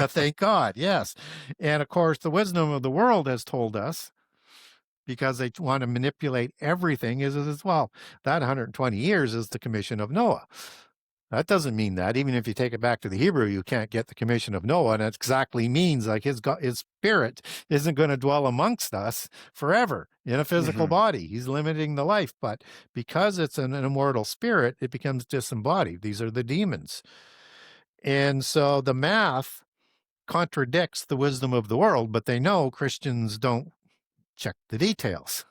thank God. Yes. And of course, the wisdom of the world has told us, because they want to manipulate everything, is well, that 120 years is the commission of Noah. That doesn't mean that. Even if you take it back to the Hebrew, you can't get the commission of Noah. And it exactly means like his spirit isn't going to dwell amongst us forever in a physical body. He's limiting the life. But because it's an immortal spirit, it becomes disembodied. These are the demons. And so the math contradicts the wisdom of the world, but they know Christians don't check the details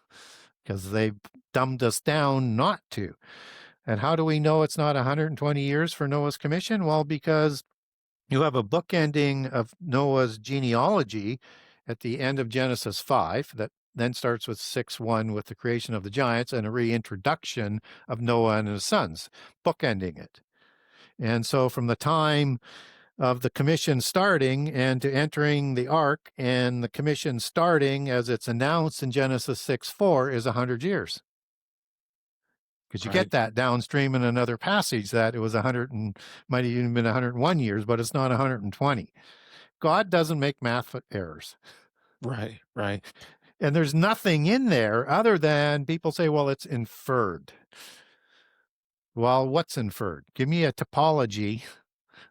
because they've dumbed us down not to. And how do we know it's not 120 years for Noah's commission? Well, because you have a bookending of Noah's genealogy at the end of Genesis 5 that then starts with 6:1 with the creation of the giants and a reintroduction of Noah and his sons, bookending it. And so from the time of the commission starting and to entering the ark, and the commission starting as it's announced in Genesis 6:4 is 100 years. Because you get that downstream in another passage that it was 100 and might have even been 101 years, but it's not 120. God doesn't make math errors. Right. And there's nothing in there other than people say, well, it's inferred. Well, what's inferred? Give me a topology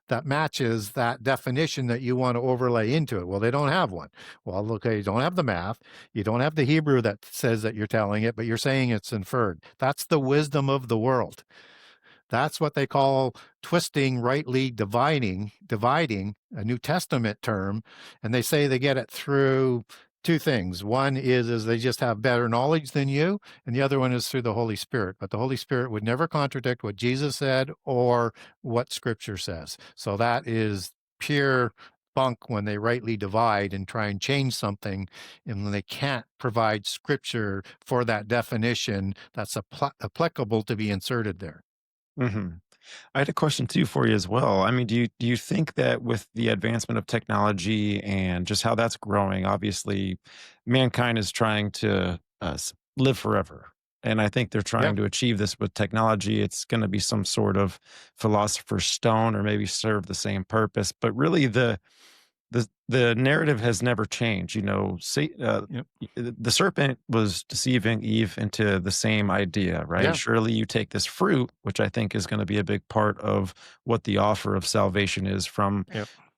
that matches that definition that you want to overlay into it. Well, they don't have one. Well, okay, you don't have the math. You don't have the Hebrew that says that you're telling it, but you're saying it's inferred. That's the wisdom of the world. That's what they call twisting, rightly dividing, a New Testament term. And they say they get it through two things. One is they just have better knowledge than you, and the other one is through the Holy Spirit. But the Holy Spirit would never contradict what Jesus said or what Scripture says. So that is pure bunk when they rightly divide and try and change something, and when they can't provide Scripture for that definition that's applicable to be inserted there. I had a question too for you as well. I mean, do you think that with the advancement of technology and just how that's growing, obviously, mankind is trying to live forever, and I think they're trying to achieve this with technology. It's going to be some sort of philosopher's stone, or maybe serve the same purpose. But really, the narrative has never changed. The serpent was deceiving Eve into the same idea, right? Yeah. Surely you take this fruit, which I think is going to be a big part of what the offer of salvation is from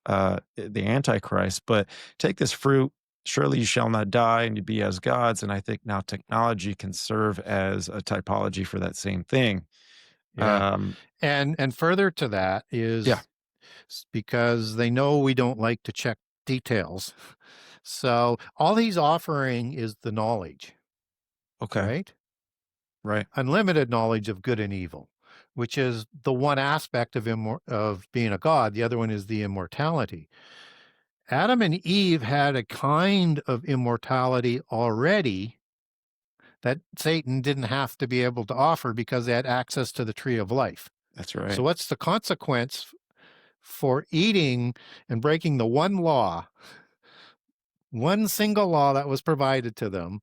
the Antichrist. But take this fruit, surely you shall not die, and you be as gods. And I think now technology can serve as a typology for that same thing. Yeah. And further to that is because they know we don't like to check details. So all he's offering is the knowledge. Okay. Right. Unlimited knowledge of good and evil, which is the one aspect of being a god. The other one is the immortality. Adam and Eve had a kind of immortality already that Satan didn't have to be able to offer because they had access to the tree of life. That's right. So what's the consequence for eating and breaking the one law, one single law that was provided to them?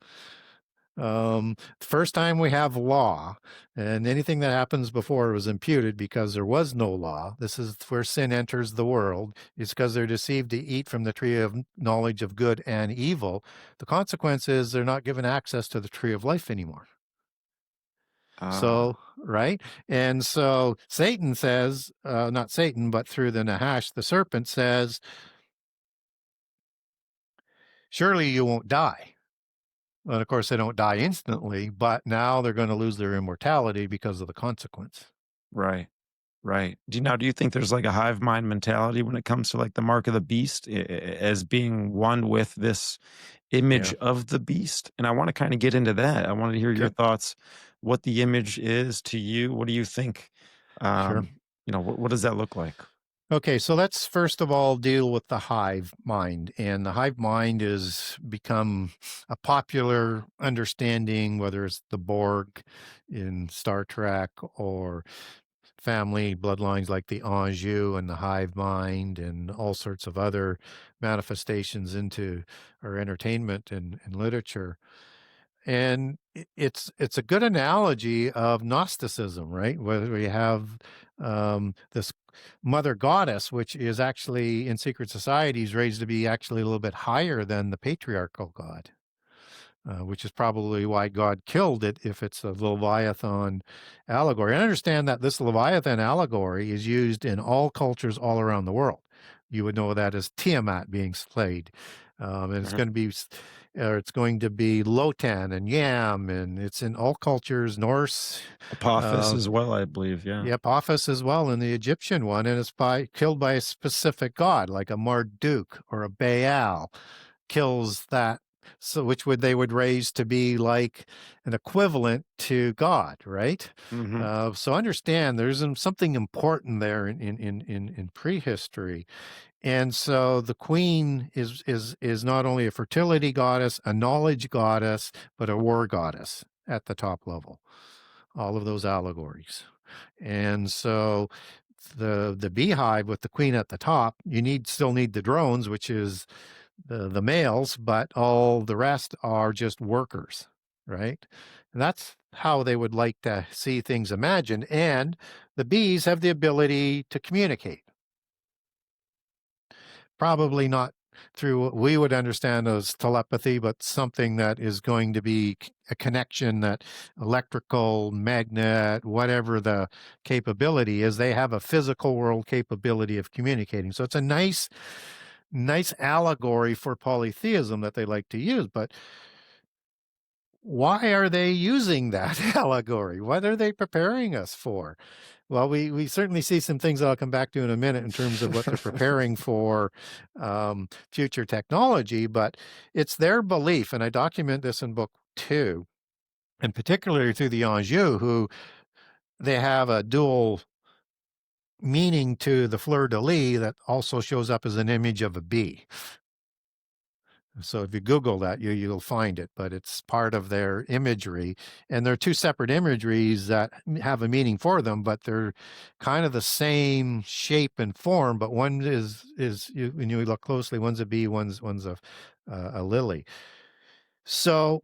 First time we have law, and anything that happens before was imputed because there was no law. This is where sin enters the world. It's because they're deceived to eat from the tree of knowledge of good and evil. The consequence is they're not given access to the tree of life anymore. Ah, So, right? And so Satan says, not Satan, but through the Nahash, the serpent says, surely you won't die. And of course, they don't die instantly, but now they're going to lose their immortality because of the consequence. right. Right. Do you think there's like a hive mind mentality when it comes to like the mark of the beast as being one with this image Yeah. of the beast? And I want to kind of get into that. I wanted to hear your Okay. thoughts, what the image is to you. What do you think? Sure. What does that look like? Okay, so let's first of all deal with the hive mind. And the hive mind has become a popular understanding, whether it's the Borg in Star Trek or family bloodlines like the Anjou and the hive mind and all sorts of other manifestations into our entertainment and literature. And it's a good analogy of Gnosticism, right? Where we have this mother goddess, which is actually in secret societies raised to be actually a little bit higher than the patriarchal god, which is probably why God killed it if it's a Leviathan allegory. I understand that this Leviathan allegory is used in all cultures all around the world. You would know that as Tiamat being slayed. And it's Mhm. going to be it's going to be Lotan and Yam, and it's in all cultures, Norse, Apophis uh, as well, I believe. Yeah. yep, Apophis as well in the Egyptian one, and it's killed by a specific god, like a Marduk or a Baal kills that, so which they would raise to be like an equivalent to God, right? Hmm. So understand there's something important there in prehistory. And so the queen is not only a fertility goddess, a knowledge goddess, but a war goddess at the top level. All of those allegories. And so the beehive with the queen at the top, you still need the drones, which is the males, but all the rest are just workers, right? And that's how they would like to see things imagined. And the bees have the ability to communicate. Probably not through what we would understand as telepathy, but something that is going to be a connection, that electrical, magnet, whatever the capability is, they have a physical world capability of communicating. So it's a nice allegory for polytheism that they like to use. But why are they using that allegory? What are they preparing us for? Well, we certainly see some things that I'll come back to in a minute in terms of what they're preparing for future technology, but it's their belief, and I document this in book 2, and particularly through the Anjou, who they have a dual meaning to the fleur-de-lis that also shows up as an image of a bee. So if you Google that, you'll find it, but it's part of their imagery. And they're two separate imageries that have a meaning for them, but they're kind of the same shape and form. But one when you look closely, one's a bee, one's a lily. So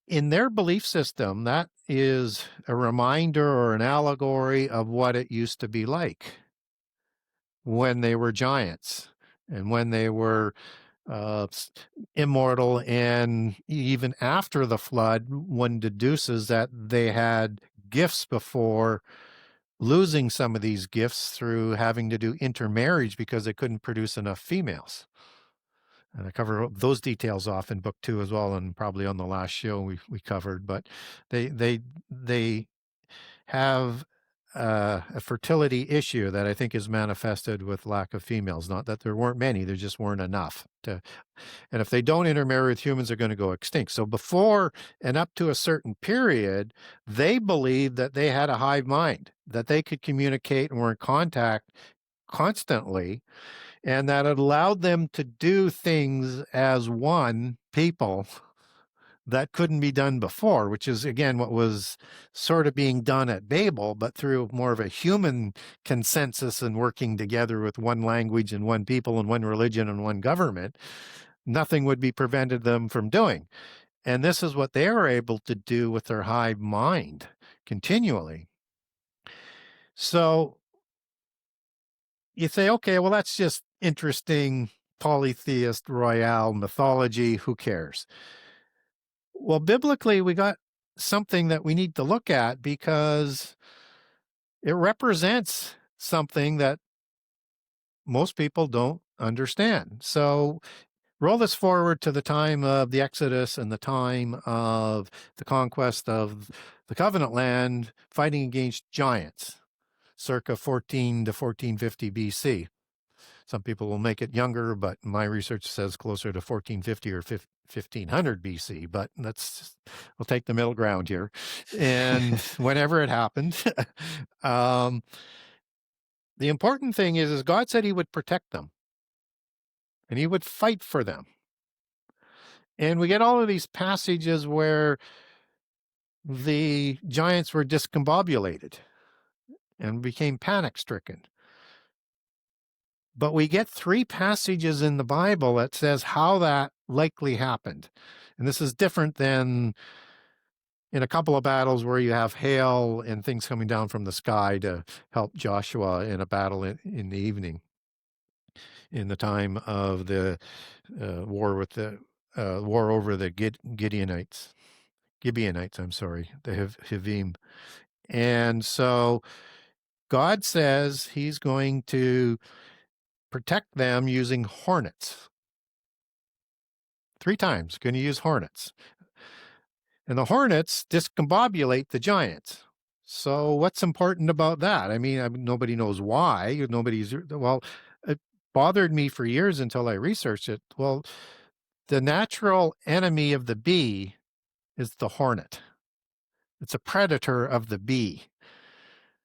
in their belief system, that is a reminder or an allegory of what it used to be like when they were giants and when they were immortal. And even after the flood, one deduces that they had gifts before, losing some of these gifts through having to do intermarriage because they couldn't produce enough females. And I cover those details off in book 2 as well, and probably on the last show we covered. But they have a fertility issue that I think is manifested with lack of females. Not that there weren't many, there just weren't enough to. And if they don't intermarry with humans, they're going to go extinct. So before and up to a certain period, they believed that they had a hive mind, that they could communicate and were in contact constantly, and that it allowed them to do things as one people that couldn't be done before, which is, again, what was sort of being done at Babel, but through more of a human consensus and working together with one language and one people and one religion and one government. Nothing would be prevented them from doing. And this is what they were able to do with their hive mind continually. So you say, okay, well, that's just interesting polytheist royale mythology. Who cares? Well, biblically, we got something that we need to look at because it represents something that most people don't understand. So roll this forward to the time of the Exodus and the time of the conquest of the covenant land, fighting against giants, circa 14 to 1450 BC. Some people will make it younger, but my research says closer to 1450 or 1500 BC, but we'll take the middle ground here. And whenever it happened, the important thing is God said he would protect them and he would fight for them. And we get all of these passages where the giants were discombobulated and became panic-stricken. But we get 3 passages in the Bible that says how that likely happened. And this is different than in a couple of battles where you have hail and things coming down from the sky to help Joshua in a battle in the evening, in the time of the war over the Gibeonites, I'm sorry, the Hivim. And so God says he's going to protect them using hornets. 3 times, going to use hornets. And the hornets discombobulate the giants. So what's important about that? I mean, nobody knows why. It bothered me for years until I researched it. Well, the natural enemy of the bee is the hornet. It's a predator of the bee.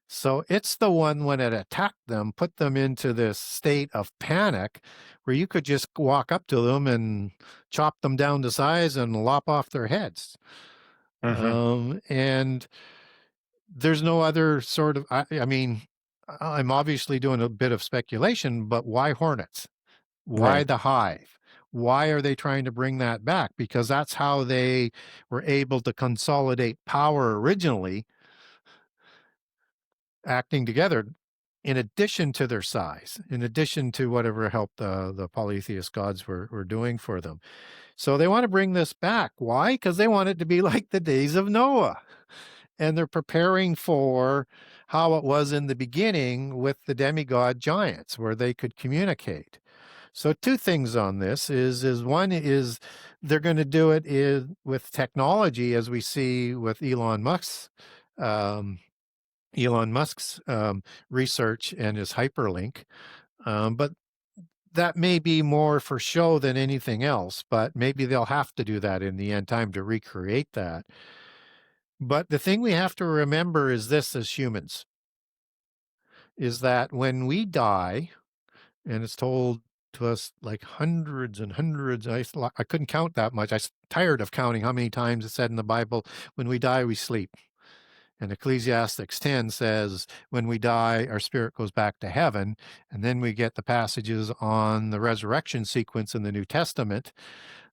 So it's the one, when it attacked them, put them into this state of panic where you could just walk up to them and chop them down to size and lop off their heads. And there's no other sort of, I mean, I'm obviously doing a bit of speculation, but why hornets? Why the hive? Why are they trying to bring that back? Because that's how they were able to consolidate power originally, acting together, in addition to their size, in addition to whatever help the polytheist gods were doing for them. So they want to bring this back. Why? Because they want it to be like the days of Noah. And they're preparing for how it was in the beginning with the demigod giants, where they could communicate. So 2 things on this is one is they're going to do it with technology, as we see with Elon Musk's research and his hyperlink. But that may be more for show than anything else, but maybe they'll have to do that in the end time to recreate that. But the thing we have to remember is this as humans, is that when we die, and it's told to us like hundreds and hundreds, I couldn't count that much. I'm tired of counting how many times it said in the Bible, when we die, we sleep. And Ecclesiastes 10 says, when we die, our spirit goes back to heaven. And then we get the passages on the resurrection sequence in the New Testament.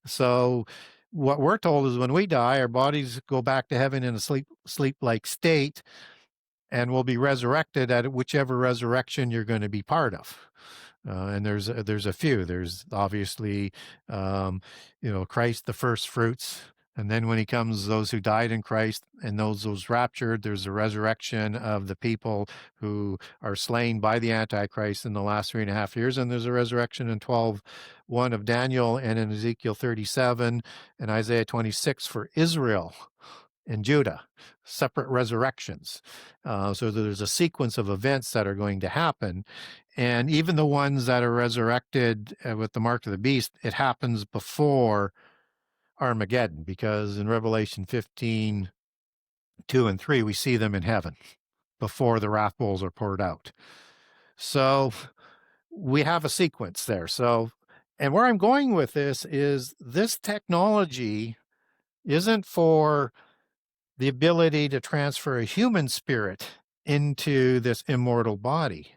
So what we're told is when we die, our bodies go back to heaven in a sleep-like state, and we'll be resurrected at whichever resurrection you're going to be part of. And there's a few. There's obviously, Christ, the first fruits. And then when he comes, those who died in Christ and those raptured, there's a resurrection of the people who are slain by the Antichrist in the last 3.5 years. And there's a resurrection in 12:1 of Daniel and in Ezekiel 37 and Isaiah 26 for Israel and Judah, separate resurrections. So there's a sequence of events that are going to happen. And even the ones that are resurrected with the mark of the beast, it happens before Armageddon, because in Revelation 15:2 and 3, we see them in heaven before the wrath bowls are poured out. So we have a sequence there. So, and where I'm going with this is this technology isn't for the ability to transfer a human spirit into this immortal body.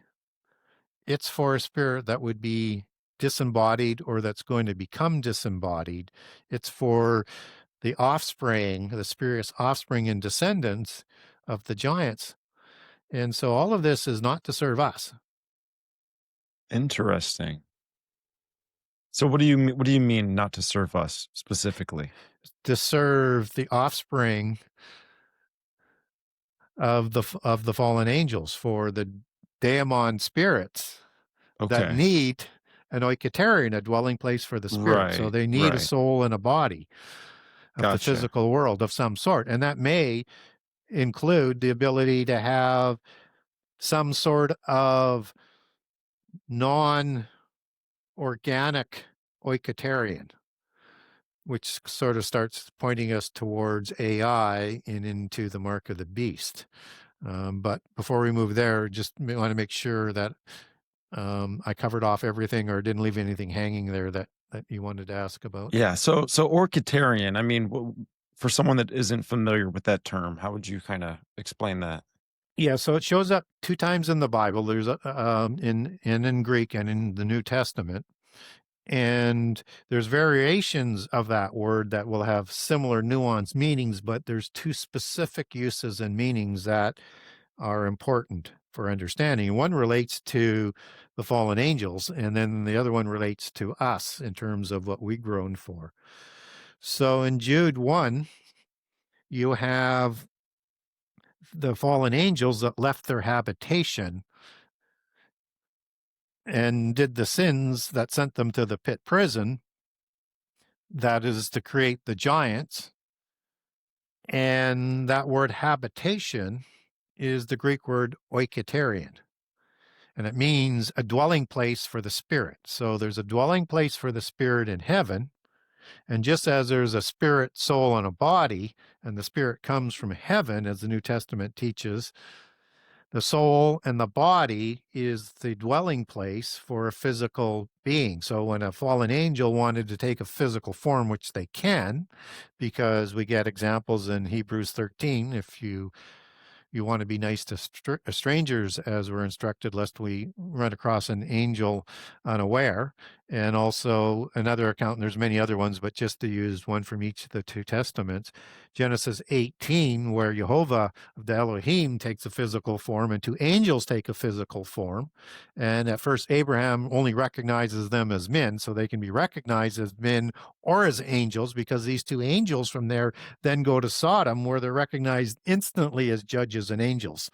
It's for a spirit that would be disembodied or that's going to become disembodied. It's for the offspring, the spurious offspring and descendants of the giants. And so all of this is not to serve us. Interesting. So what do you mean not to serve us specifically? To serve the offspring of the fallen angels, for the Daemon spirits that Okay. need an Oiketerion, a dwelling place for the spirit. So Right. they need a Right. soul and a body of the Gotcha. physical world of some sort. And that may include the ability to have some sort of non-organic Oiketerion, which sort of starts pointing us towards AI and into the mark of the beast. But before we move there, just want to make sure that I covered off everything or didn't leave anything hanging there that you wanted to ask about. Yeah. So Orchitarian, I mean, for someone that isn't familiar with that term, how would you kind of explain that? Yeah, so it shows up 2 times in the Bible. There's in Greek and in the New Testament. And there's variations of that word that will have similar nuanced meanings, but there's 2 specific uses and meanings that are important for understanding. One relates to the fallen angels, and then the other one relates to us in terms of what we groan for. So in Jude 1, you have the fallen angels that left their habitation and did the sins that sent them to the pit prison, that is to create the giants. And that word habitation is the Greek word Oiketerion, and it means a dwelling place for the spirit. So there's a dwelling place for the spirit in heaven. And just as there's a spirit, soul, and a body, and the spirit comes from heaven, as the New Testament teaches, the soul and the body is the dwelling place for a physical being. So when a fallen angel wanted to take a physical form, which they can, because we get examples in Hebrews 13, if you want to be nice to strangers, as we're instructed, lest we run across an angel unaware. And also another account, and there's many other ones, but just to use one from each of the 2 testaments, Genesis 18, where Jehovah, the Elohim, takes a physical form and 2 angels take a physical form. And at first, Abraham only recognizes them as men, so they can be recognized as men or as angels, because these 2 angels from there then go to Sodom, where they're recognized instantly as judges and angels.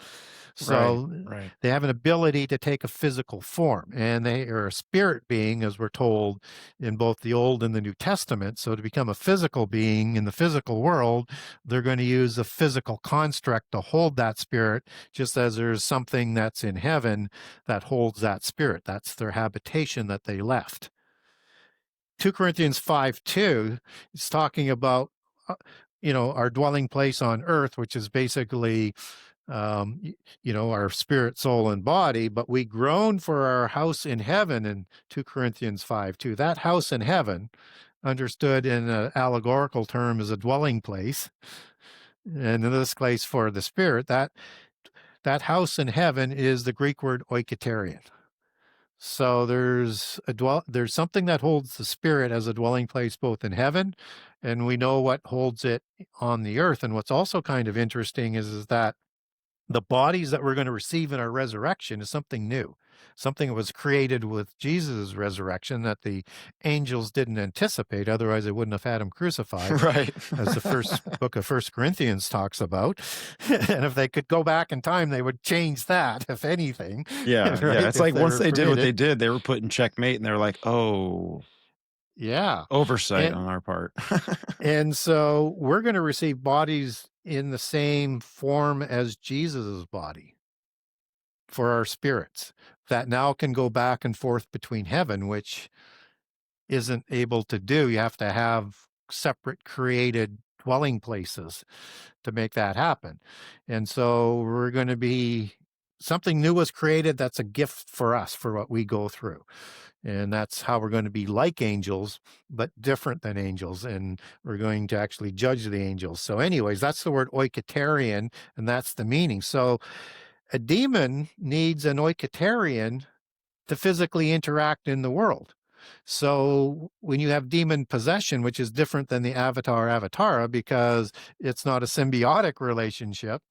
So Right. they have an ability to take a physical form, and they are a spirit being, as we're told in both the Old and the New Testament. So to become a physical being in the physical world, they're going to use a physical construct to hold that spirit, just as there's something that's in heaven that holds that spirit. That's their habitation that they left. 2 Corinthians 5:2 is talking about, our dwelling place on earth, which is basically, our spirit, soul, and body, but we groan for our house in heaven in 2 Corinthians 5:2. That house in heaven, understood in an allegorical term, is a dwelling place. And in this case for the spirit, that house in heaven is the Greek word Oiketerion. So there's something that holds the spirit as a dwelling place both in heaven, and we know what holds it on the earth. And what's also kind of interesting is that the bodies that we're going to receive in our resurrection is something new, something that was created with Jesus' resurrection that the angels didn't anticipate. Otherwise, they wouldn't have had him crucified, Right. as the first book of First Corinthians talks about. And if they could go back in time, they would change that, if anything. Yeah. Right? Yeah. It's If like they once were they did what they permitted. did, they were put in checkmate and they're like, oh, Yeah. oversight And on our part. And so we're going to receive bodies in the same form as Jesus's body for our spirits that now can go back and forth between heaven, which isn't able to do. You have to have separate created dwelling places to make that happen. And so we're going to be, something new was created that's a gift for us for what we go through. And that's how we're going to be like angels, but different than angels. And we're going to actually judge the angels. So anyways, that's the word Oiketerion, and that's the meaning. So a demon needs an Oiketerion to physically interact in the world. So when you have demon possession, which is different than the avatara, because it's not a symbiotic relationship,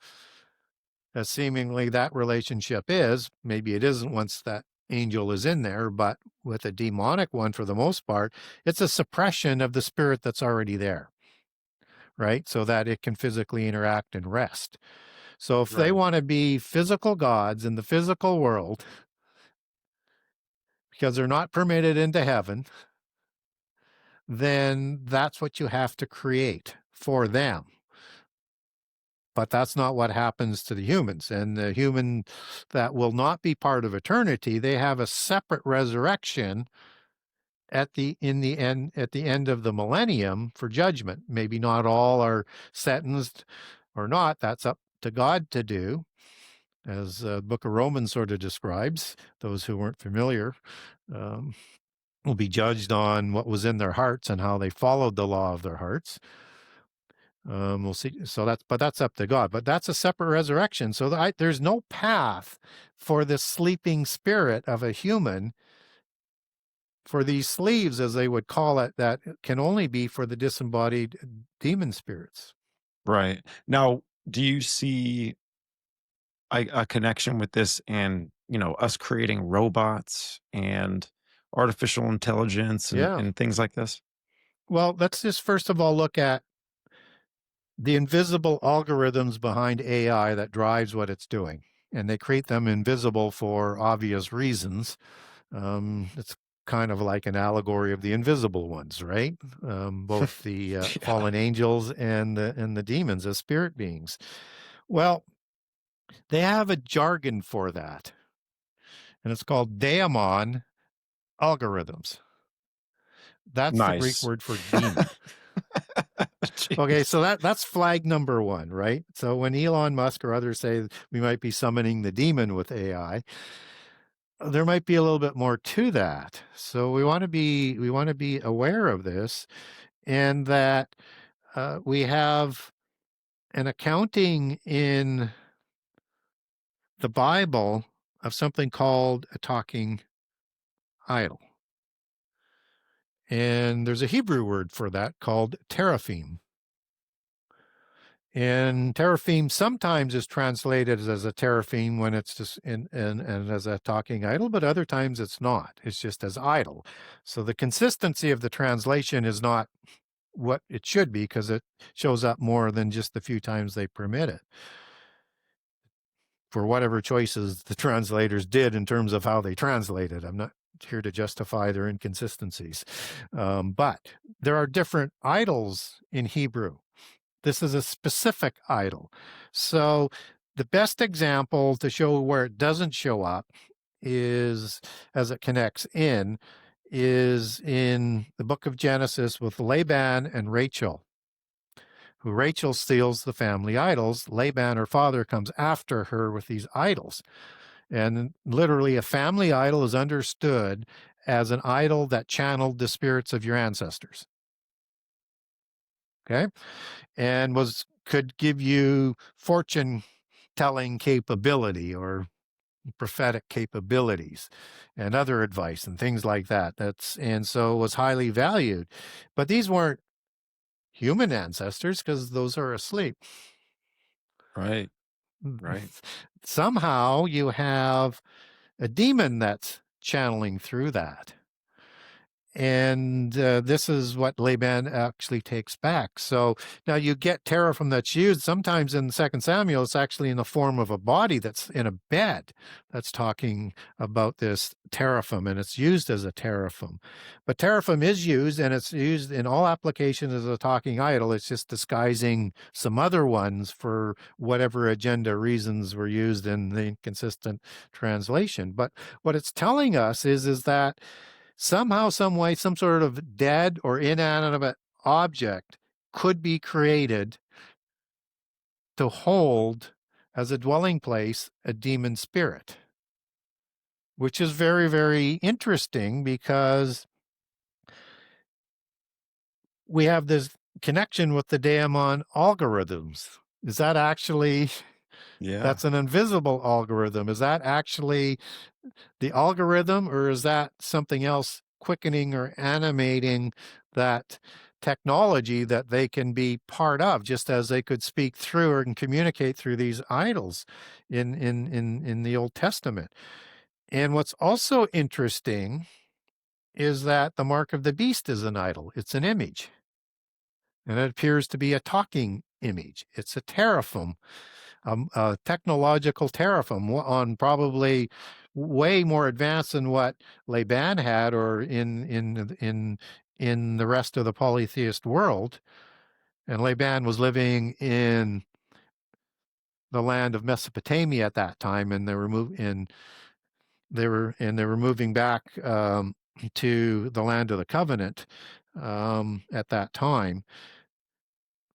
as seemingly that relationship is, maybe it isn't once that angel is in there, but with a demonic one, for the most part, it's a suppression of the spirit that's already there, right? So that it can physically interact and rest. So if they Right. want to be physical gods in the physical world, because they're not permitted into heaven, then that's what you have to create for them. But that's not what happens to the humans. And the human that will not be part of eternity, they have a separate resurrection at the end of the millennium for judgment. Maybe not all are sentenced or not. That's up to God to do, as the book of Romans sort of describes. Those who weren't familiar um, will be judged on what was in their hearts and how they followed the law of their hearts. We'll see. So that's up to God. But that's a separate resurrection. So there's no path for the sleeping spirit of a human, for these sleeves, as they would call it, that can only be for the disembodied demon spirits. Right. Now, do you see a connection with this and, us creating robots and artificial intelligence and, Yeah. and things like this? Well, let's just first of all look at the invisible algorithms behind AI that drives what it's doing. And they create them invisible for obvious reasons. It's kind of like an allegory of the invisible ones, right? Both the Yeah. fallen angels and the demons as spirit beings. Well, they have a jargon for that, and it's called Daemon algorithms. That's the Greek Nice. word for demon. Okay, Jeez. so that's flag number one, right? So when Elon Musk or others say we might be summoning the demon with AI, there might be a little bit more to that. So we want to be aware of this, and that we have an accounting in the Bible of something called a talking idol. And there's a Hebrew word for that called teraphim. And teraphim sometimes is translated as a teraphim when it's just and as a talking idol, but other times it's not. It's just as idol. So the consistency of the translation is not what it should be, because it shows up more than just the few times they permit it, for whatever choices the translators did in terms of how they translated. I'm not here to justify their inconsistencies. But there are different idols in Hebrew. This is a specific idol. So the best example to show where it doesn't show up is, as it connects in, is in the book of Genesis with Laban and Rachel, who Rachel steals the family idols. Laban, her father, comes after her with these idols. And literally, a family idol is understood as an idol that channeled the spirits of your ancestors. Okay? And could give you fortune telling capability or prophetic capabilities and other advice and things like that. And so was highly valued. But these weren't human ancestors, because those are asleep. Right. Right. Somehow you have a demon that's channeling through that. And this is what Laban actually takes back. So now you get teraphim that's used sometimes in 2 Samuel. It's actually in the form of a body that's in a bed that's talking about this teraphim, and it's used as a teraphim. But teraphim is used, and it's used in all applications as a talking idol. It's just disguising some other ones for whatever agenda reasons were used in the inconsistent translation. But what it's telling us is that somehow, some way, some sort of dead or inanimate object could be created to hold as a dwelling place a demon spirit, which is very, very interesting, because we have this connection with the Daemon algorithms. Is that actually, Yeah. that's an invisible algorithm? Is that actually the algorithm, or is that something else quickening or animating that technology that they can be part of, just as they could speak through or can communicate through these idols in the Old Testament? And what's also interesting is that the mark of the beast is an idol. It's an image, and it appears to be a talking image. It's a teraphim, a technological teraphim on probably way more advanced than what Laban had, or in the rest of the polytheist world. And Laban was living in the land of Mesopotamia at that time, and they were moving back to the land of the covenant at that time.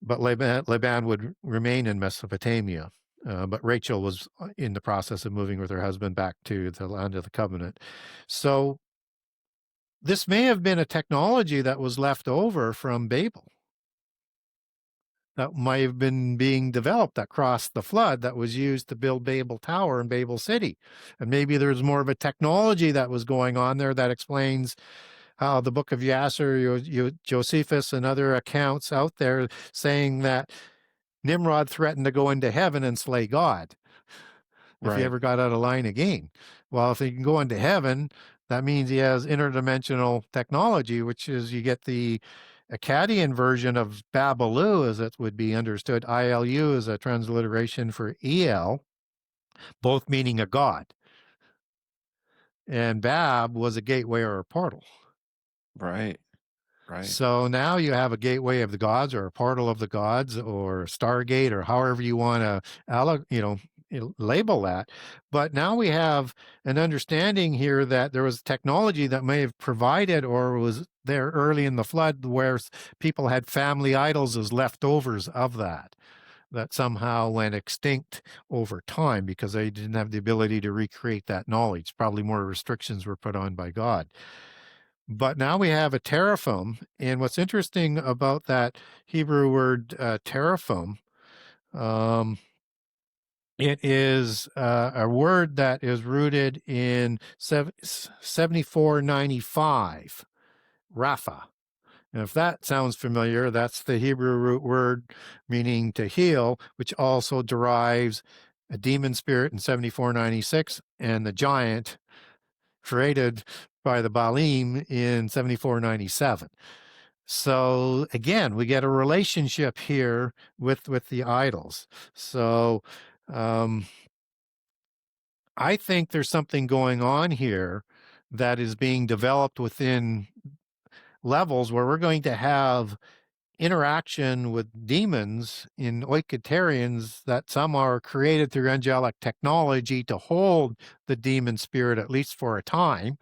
But Laban would remain in Mesopotamia. But Rachel was in the process of moving with her husband back to the land of the covenant. So this may have been a technology that was left over from Babel, that might have been being developed that crossed the flood, that was used to build Babel Tower and Babel City. And maybe there's more of a technology that was going on there that explains how the book of Yasser, Josephus, and other accounts out there saying that Nimrod threatened to go into heaven and slay God if he ever got out of line again. Well, if he can go into heaven, that means he has interdimensional technology, which is, you get the Akkadian version of Babalu, as it would be understood. ILU is a transliteration for EL, both meaning a god. And Bab was a gateway or a portal. Right. So now you have a gateway of the gods, or a portal of the gods, or a stargate, or however you want to, label that. But now we have an understanding here that there was technology that may have provided, or was there early in the flood, where people had family idols as leftovers of that somehow went extinct over time because they didn't have the ability to recreate that knowledge. Probably more restrictions were put on by God. But now we have a teraphim, and what's interesting about that Hebrew word teraphim, it is a word that is rooted in 7495, Rapha. And if that sounds familiar, that's the Hebrew root word meaning to heal, which also derives a demon spirit in 7496 and the giant created by the Baalim in 7497. So again, we get a relationship here with the idols. So I think there's something going on here that is being developed within levels where we're going to have interaction with demons in Oiketerions, that some are created through angelic technology to hold the demon spirit, at least for a time.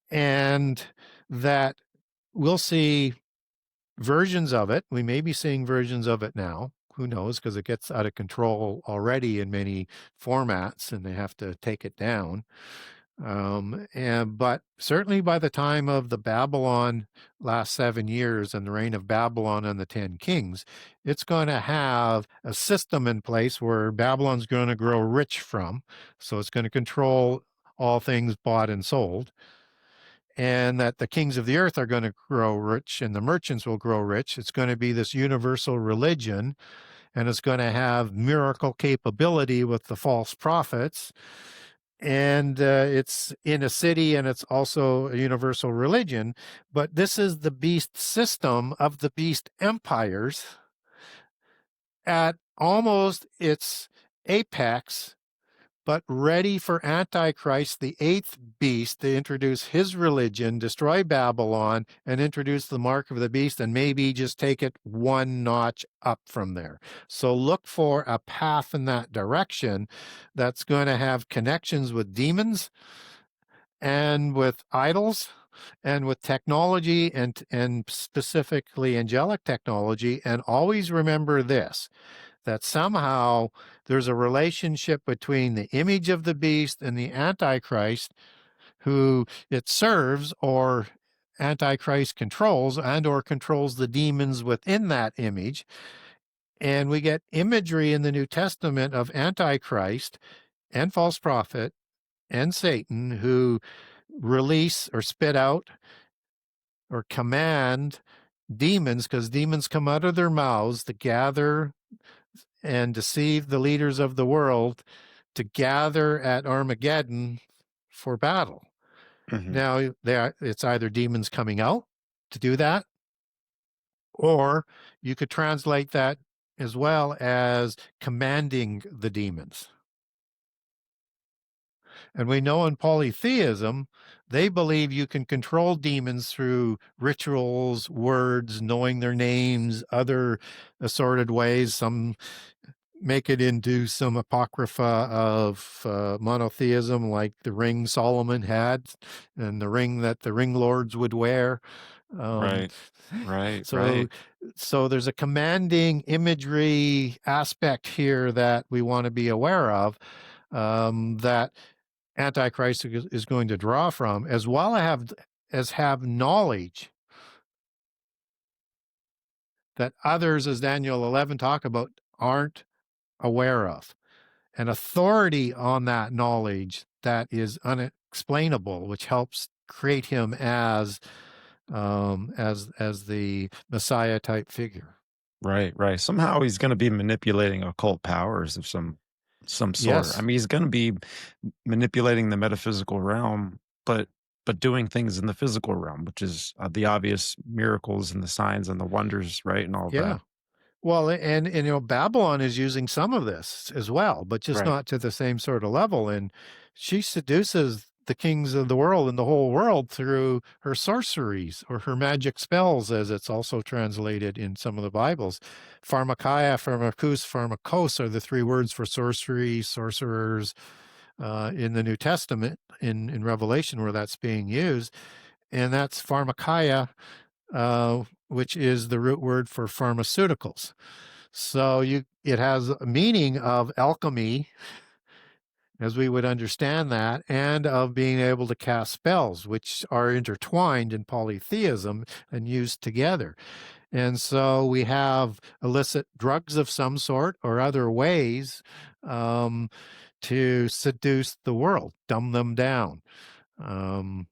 And that we'll see versions of it. We may be seeing versions of it now. Who knows? Because it gets out of control already in many formats, and they have to take it down. But certainly by the time of the Babylon last 7 years and the reign of Babylon and the 10 kings, it's going to have a system in place where Babylon's going to grow rich from. So it's going to control all things bought and sold. And that the kings of the earth are going to grow rich and the merchants will grow rich. It's going to be this universal religion, and it's going to have miracle capability with the false prophets. And it's in a city, and it's also a universal religion. But this is the beast system of the beast empires at almost its apex, but ready for Antichrist, the eighth beast, to introduce his religion, destroy Babylon, and introduce the mark of the beast, and maybe just take it one notch up from there. So look for a path in that direction that's going to have connections with demons and with idols and with technology, and specifically angelic technology. And always remember this, that somehow there's a relationship between the image of the beast and the Antichrist, who it serves, or Antichrist controls, and or controls the demons within that image. And we get imagery in the New Testament of Antichrist and false prophet and Satan, who release or spit out or command demons, because demons come out of their mouths to gather and deceive the leaders of the world to gather at Armageddon for battle. Now, it's either demons coming out to do that, or you could translate that as well as commanding the demons. And we know in polytheism, they believe you can control demons through rituals, words, knowing their names, other assorted ways. Some make it into some apocrypha of monotheism, like the ring Solomon had and the ring that the ring lords would wear. Right. So, so there's a commanding imagery aspect here that we want to be aware of, that Antichrist is going to draw from, as well as have knowledge that others, as Daniel 11 talk about, aren't aware of, an authority on that knowledge that is unexplainable, which helps create him as the Messiah type figure. Right. Somehow he's going to be manipulating occult powers of some sort. Yes. I mean, he's going to be manipulating the metaphysical realm, but doing things in the physical realm, which is the obvious miracles and the signs and the wonders, right, and all Yeah. that. Well, and Babylon is using some of this as well, but just Right. not to the same sort of level. And she seduces the kings of the world and the whole world through her sorceries or her magic spells, as it's also translated in some of the Bibles. Pharmakia, pharmakus, pharmakos are the three words for sorcery, sorcerers in the New Testament, in Revelation, where that's being used. And that's pharmakia, which is the root word for pharmaceuticals. So it has a meaning of alchemy, as we would understand that, and of being able to cast spells, which are intertwined in polytheism and used together. And so we have illicit drugs of some sort or other ways to seduce the world, dumb them down. And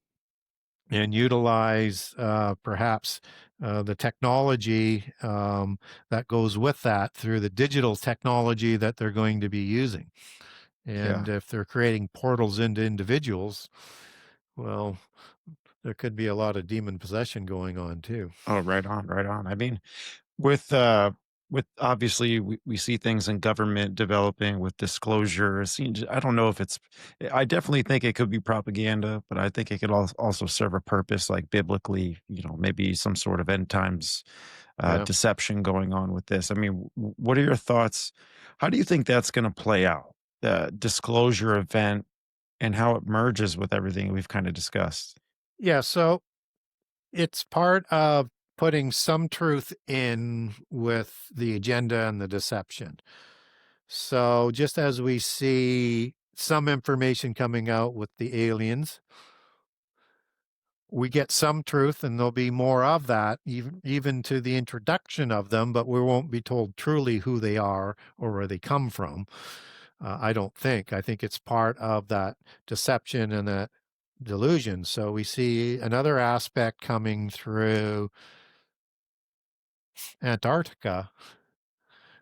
utilize perhaps the technology that goes with that through the digital technology that they're going to be using. And if they're creating portals into individuals, well, there could be a lot of demon possession going on too. Oh, right on. I mean, with obviously we see things in government developing with disclosure. I don't know if it's, I definitely think it could be propaganda, but I think it could also serve a purpose, like biblically, maybe some sort of end times deception going on with this. I mean, what are your thoughts? How do you think that's going to play out, the disclosure event, and how it merges with everything we've kind of discussed? Yeah, so it's part of putting some truth in with the agenda and the deception. So just as we see some information coming out with the aliens, we get some truth, and there'll be more of that, even to the introduction of them, but we won't be told truly who they are or where they come from. I don't think. I think it's part of that deception and that delusion. So we see another aspect coming through Antarctica,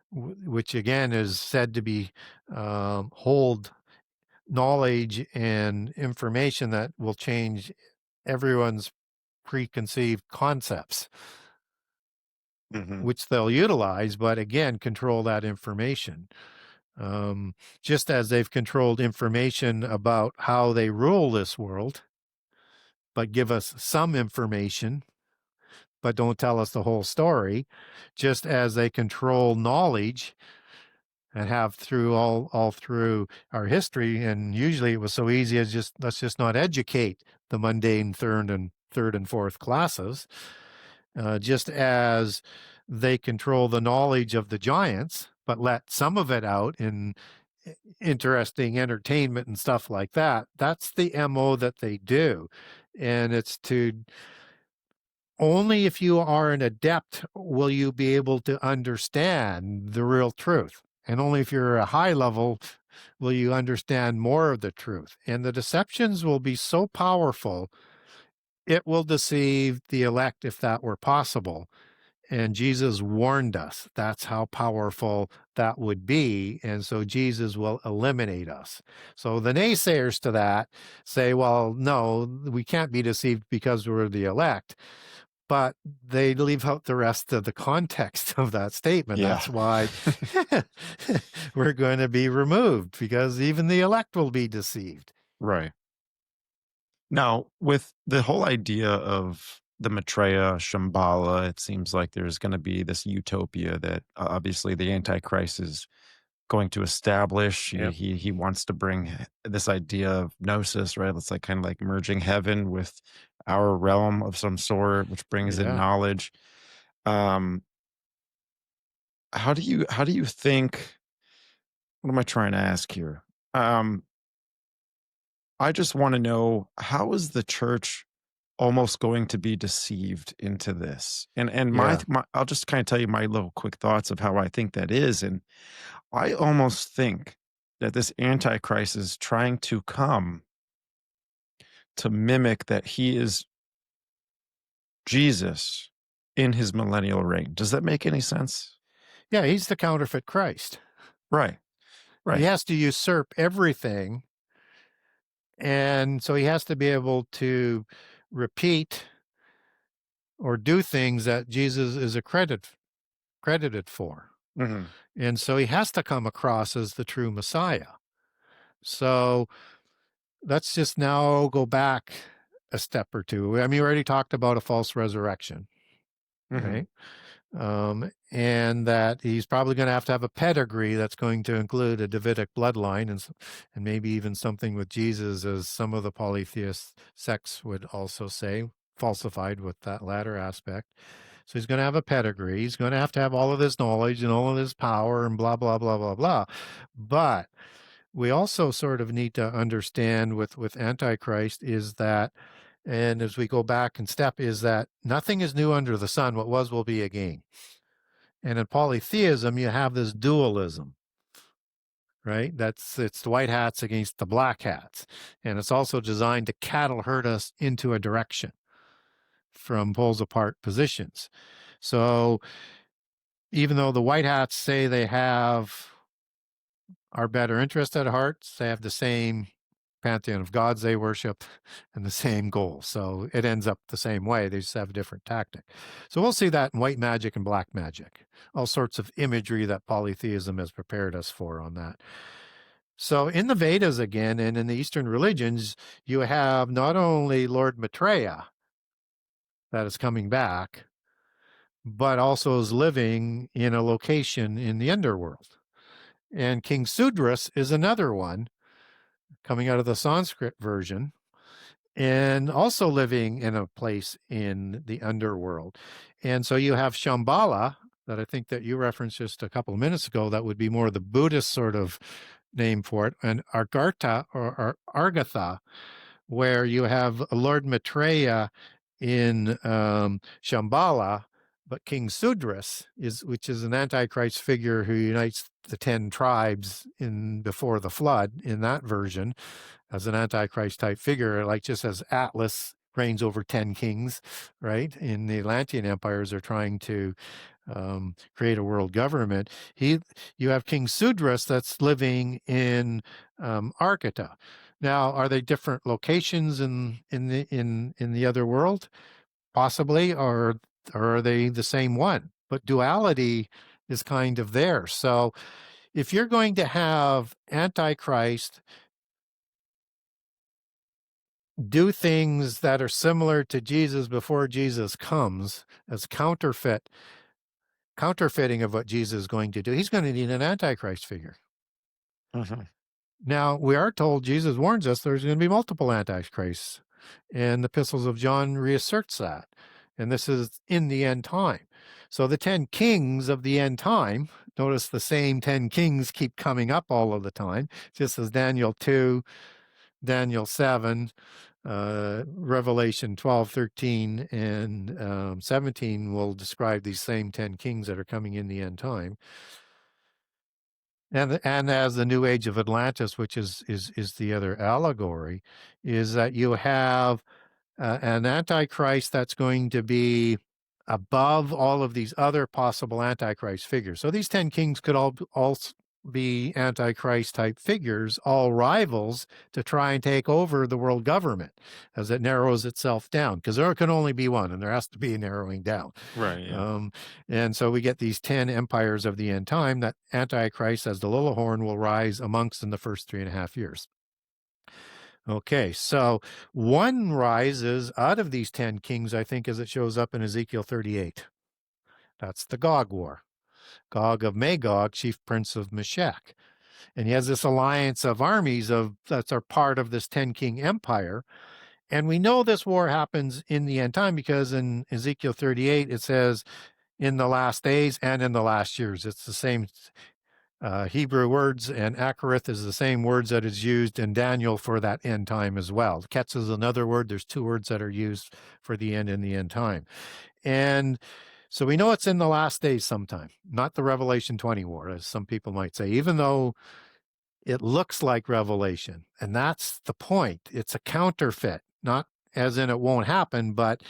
which again is said to be hold knowledge and information that will change everyone's preconceived concepts, which they'll utilize, but again, control that information. Just as they've controlled information about how they rule this world, but give us some information, but don't tell us the whole story, just as they control knowledge and have through all through our history. And usually it was so easy as let's just not educate the mundane third and fourth classes, just as they control the knowledge of the giants, but let some of it out in interesting entertainment and stuff like that. That's the MO that they do. And it's to only if you are an adept will you be able to understand the real truth. And only if you're a high level will you understand more of the truth. And the deceptions will be so powerful, it will deceive the elect if that were possible. And Jesus warned us that's how powerful that would be. And so Jesus will eliminate us. So the naysayers to that say, well, no, we can't be deceived because we're the elect. but they leave out the rest of the context of that statement. Yeah. That's why we're going to be removed, because even the elect will be deceived. Right. Now, with the whole idea of the Maitreya, Shambhala, it seems like there's going to be this utopia that obviously the Antichrist is going to establish. He, Yep. he wants to bring this idea of gnosis, right? It's like kind of like merging heaven with our realm of some sort, which brings in Yeah. knowledge. Um, how do you think? What am I trying to ask here? Um, I just want to know, how is the church almost going to be deceived into this? And Yeah. my I'll just kind of tell you my little quick thoughts of how I think that is. And I almost think that this Antichrist is trying to come to mimic that he is Jesus in his millennial reign. Does that make any sense? Yeah. He's the counterfeit Christ. Right. He Right. has to usurp everything. And so he has to be able to repeat or do things that Jesus is credited for. Hmm. And so he has to come across as the true Messiah. So let's just now go back a step or two. I mean, we already talked about a false resurrection, Hmm. right? And that he's probably going to have a pedigree that's going to include a Davidic bloodline, and maybe even something with Jesus, as some of the polytheist sects would also say, falsified with that latter aspect. So he's going to have a pedigree. He's going to have all of this knowledge and all of this power and blah, blah, blah, blah, blah. But we also sort of need to understand with Antichrist is that, and as we go back and step, is that nothing is new under the sun. What was will be again. And in polytheism, you have this dualism, right? It's the white hats against the black hats. And it's also designed to cattle herd us into a direction from poles apart positions. So even though the white hats say they have our better interest at heart, they have the same pantheon of gods they worship and the same goal. So it ends up the same way. They just have a different tactic. So we'll see that in white magic and black magic, all sorts of imagery that polytheism has prepared us for on that. So in the Vedas again, and in the Eastern religions, you have not only Lord Maitreya that is coming back, but also is living in a location in the underworld. And King Sudras is another one coming out of the Sanskrit version, and also living in a place in the underworld. And so you have Shambhala, that I think that you referenced just a couple of minutes ago, that would be more the Buddhist sort of name for it, and Argartha or Argatha, where you have Lord Maitreya in Shambhala, but King Sudras which is an Antichrist figure who unites the 10 tribes in before the flood in that version as an Antichrist type figure, like just as Atlas reigns over 10 kings, right? In the Atlantean empires are trying to create a world government. You have King Sudras that's living in Arcata. Now, are they different locations in the other world? Possibly, or are they the same one? But duality is kind of there. So if you're going to have Antichrist do things that are similar to Jesus before Jesus comes as counterfeiting of what Jesus is going to do, he's going to need an Antichrist figure. Hmm. Now, we are told, Jesus warns us, there's going to be multiple Antichrists, and the epistles of John reasserts that. And this is in the end time. So the 10 kings of the end time, notice the same 10 kings keep coming up all of the time, just as Daniel 2, Daniel 7, Revelation 12, 13, and 17 will describe these same 10 kings that are coming in the end time. And as the new age of Atlantis, which is the other allegory, is that you have an Antichrist that's going to be above all of these other possible Antichrist figures. So these 10 kings could all be Antichrist type figures, all rivals to try and take over the world government as it narrows itself down, because there can only be one and there has to be a narrowing down. Right. Yeah. And so we get these 10 empires of the end time that Antichrist, as the little horn, will rise amongst in the first 3.5 years. Okay, so one rises out of these 10 kings, I think, as it shows up in Ezekiel 38. That's the Gog War. Gog of Magog, chief prince of Meshech. And he has this alliance of armies that are part of this 10-king empire. And we know this war happens in the end time because in Ezekiel 38, it says, in the last days and in the last years. It's the same Hebrew words, and Acherith is the same words that is used in Daniel for that end time as well. Ketz is another word. There's two words that are used for the end and the end time. And so we know it's in the last days sometime, not the Revelation 20 war, as some people might say, even though it looks like Revelation. And that's the point. It's a counterfeit, not as in it won't happen, but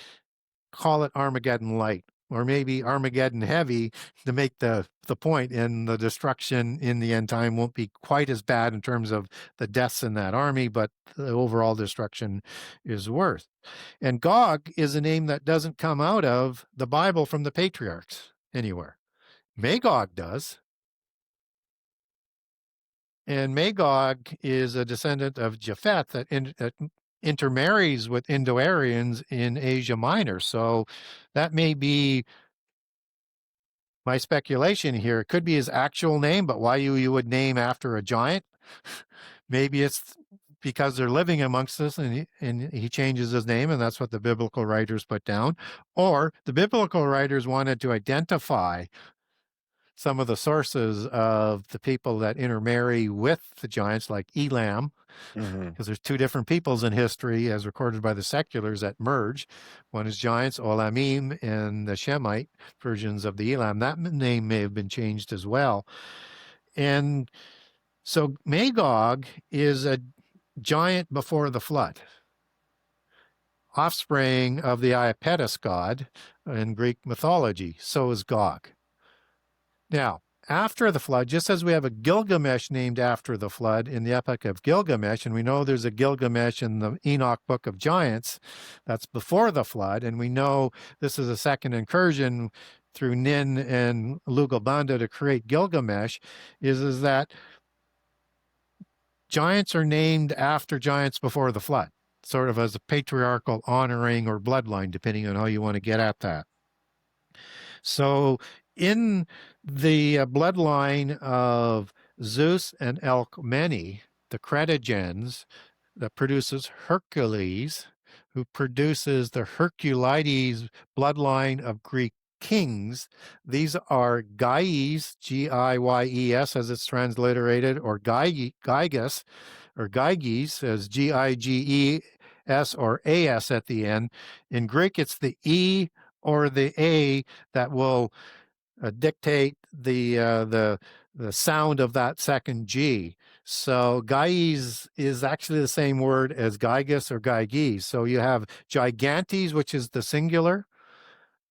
call it Armageddon light, or maybe Armageddon heavy to make the point, and the destruction in the end time won't be quite as bad in terms of the deaths in that army, but the overall destruction is worse. And Gog is a name that doesn't come out of the Bible from the patriarchs anywhere. Magog does. And Magog is a descendant of Japhet that intermarries with Indo-Aryans in Asia Minor. So that may be my speculation here. It could be his actual name, but why you would name after a giant? Maybe it's because they're living amongst us and he changes his name, and that's what the biblical writers put down. Or the biblical writers wanted to identify some of the sources of the people that intermarry with the giants, like Elam, because there's two different peoples in history as recorded by the seculars that merge. One is giants, Olamim, and the Shemite versions of the Elam. That name may have been changed as well. And so Magog is a giant before the flood, offspring of the Iapetus god in Greek mythology. So is Gog. Now, after the flood, just as we have a Gilgamesh named after the flood in the Epic of Gilgamesh, and we know there's a Gilgamesh in the Enoch Book of Giants, that's before the flood, and we know this is a second incursion through Nin and Lugalbanda to create Gilgamesh, is that giants are named after giants before the flood, sort of as a patriarchal honoring or bloodline, depending on how you want to get at that. So in the bloodline of Zeus and Alcmene, the Cretagens, that produces Hercules, who produces the Herculides bloodline of Greek kings. These are Gaies, G-I-Y-E-S, as it's transliterated, or Gyges, or Gyges, as G-I-G-E-S or A-S at the end. In Greek, it's the or the A that will dictate the sound of that second G. So Gaies is actually the same word as Gyges or Gyges. So you have Gigantes, which is the singular,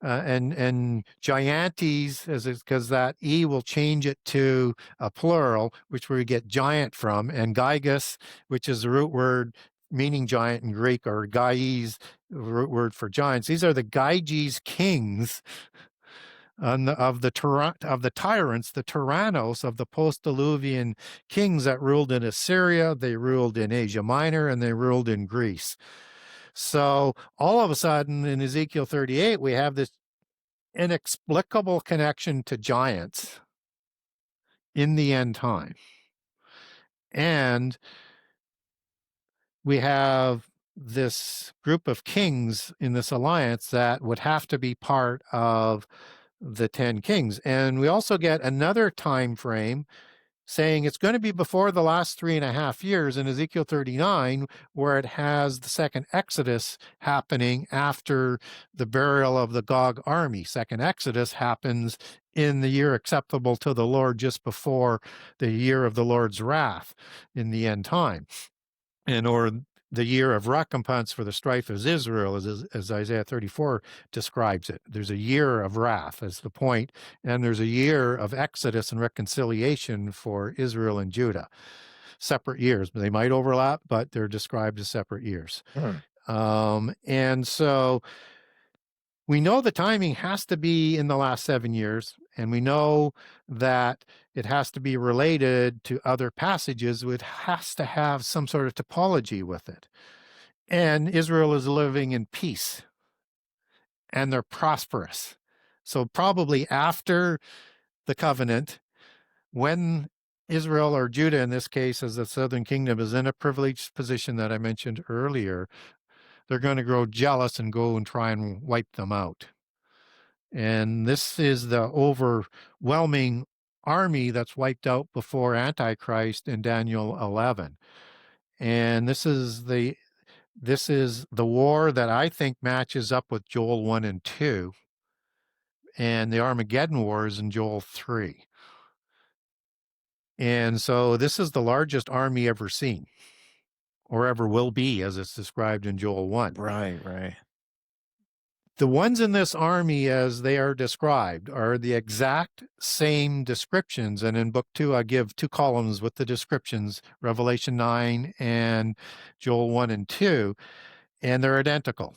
and Giantes, because that E will change it to a plural, which we get giant from, and Gyges, which is the root word meaning giant in Greek, or Gaies, root word for giants. These are the Gyges kings of the tyrants, the tyrannos of the post-Diluvian kings that ruled in Assyria, they ruled in Asia Minor, and they ruled in Greece. So all of a sudden in Ezekiel 38, we have this inexplicable connection to giants in the end time. And we have this group of kings in this alliance that would have to be part of the 10 kings. And we also get another time frame saying it's going to be before the last 3.5 years in Ezekiel 39, where it has the second Exodus happening after the burial of the Gog army. Second Exodus happens in the year acceptable to the Lord, just before the year of the Lord's wrath in the end time. And or the year of recompense for the strife of Israel, as Isaiah 34 describes it. There's a year of wrath as the point, and there's a year of exodus and reconciliation for Israel and Judah. Separate years. They might overlap, but they're described as separate years. And so we know the timing has to be in the last 7 years, and we know that it has to be related to other passages. It has to have some sort of topology with it. And Israel is living in peace, and they're prosperous. So probably after the covenant, when Israel, or Judah in this case, as the southern kingdom, is in a privileged position that I mentioned earlier, they're going to grow jealous and go and try and wipe them out. And this is the overwhelming army that's wiped out before Antichrist in Daniel 11. And this is the war that I think matches up with Joel 1 and 2, and the Armageddon War is in Joel 3. And so this is the largest army ever seen, or ever will be, as it's described in Joel 1. Right. The ones in this army, as they are described, are the exact same descriptions. And in book 2, I give 2 columns with the descriptions, Revelation 9 and Joel 1 and 2, and they're identical.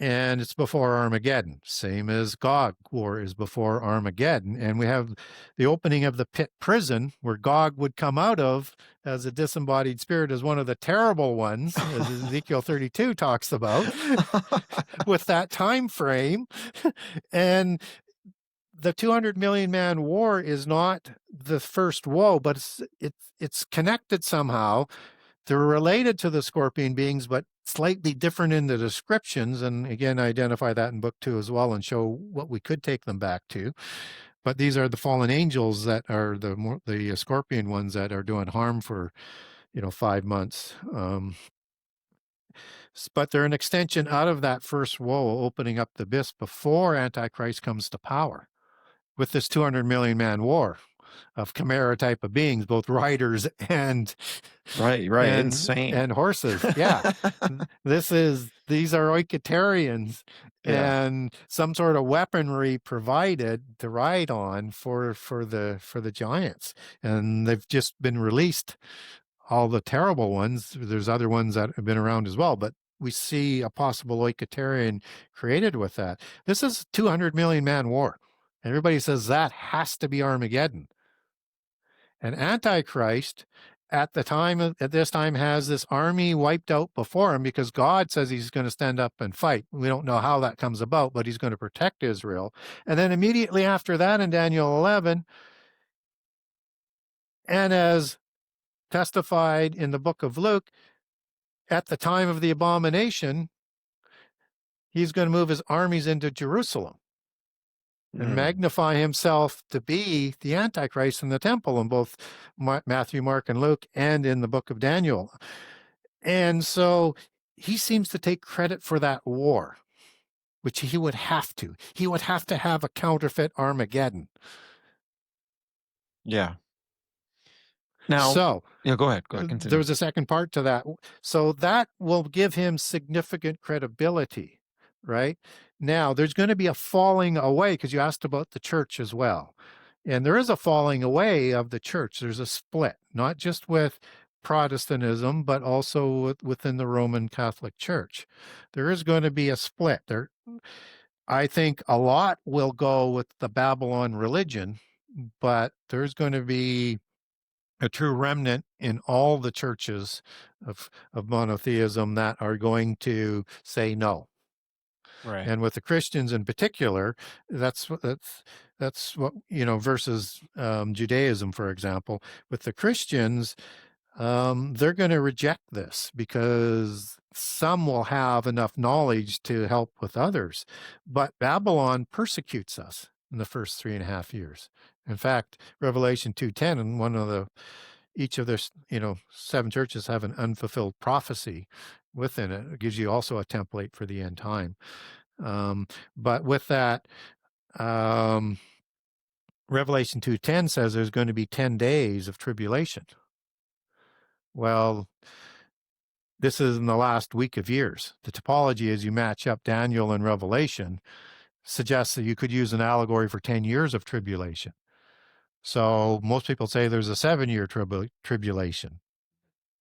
And it's before Armageddon, same as Gog War is before Armageddon. And we have the opening of the pit prison, where Gog would come out of as a disembodied spirit, as one of the terrible ones, as Ezekiel 32 talks about, with that time frame. And the 200 million man war is not the first woe, but it's connected somehow. They're related to the scorpion beings, but slightly different in the descriptions. And again, I identify that in book 2 as well, and show what we could take them back to. But these are the fallen angels that are the scorpion ones that are doing harm for 5 months. But they're an extension out of that first woe, opening up the abyss before Antichrist comes to power, with this 200 million man war of chimera type of beings, both riders and right, insane, and horses. Yeah. These are Oiketerions, and some sort of weaponry provided to ride on for the giants. And they've just been released, all the terrible ones. There's other ones that have been around as well, but we see a possible Oiketerion created with that. This is 200 million man war. Everybody says that has to be Armageddon. And Antichrist at this time has this army wiped out before him, because God says he's going to stand up and fight. We don't know how that comes about, but he's going to protect Israel. And then immediately after that, in Daniel 11, and as testified in the book of Luke, at the time of the abomination, he's going to move his armies into Jerusalem and magnify himself to be the Antichrist in the temple, in both Matthew, Mark, and Luke, and in the book of Daniel. And so he seems to take credit for that war, which he would have to. He would have to have a counterfeit Armageddon. Yeah. Now, so go ahead. Continue. There was a second part to that. So that will give him significant credibility, right? Now, there's going to be a falling away, because you asked about the church as well. And there is a falling away of the church. There's a split, not just with Protestantism, but also within the Roman Catholic Church. There is going to be a split. I think a lot will go with the Babylon religion, but there's going to be a true remnant in all the churches of monotheism that are going to say no. Right. And with the Christians in particular, that's what versus Judaism, for example. With the Christians, they're going to reject this, because some will have enough knowledge to help with others. But Babylon persecutes us in the first 3.5 years. In fact, Revelation 2:10, and each of their 7 churches have an unfulfilled prophecy within it. It gives you also a template for the end time. But with that, Revelation 2:10 says there's going to be 10 days of tribulation. Well, This is in the last week of years. The topology, as you match up Daniel and Revelation, suggests that you could use an allegory for 10 years of tribulation. So most people say there's a 7-year tribulation.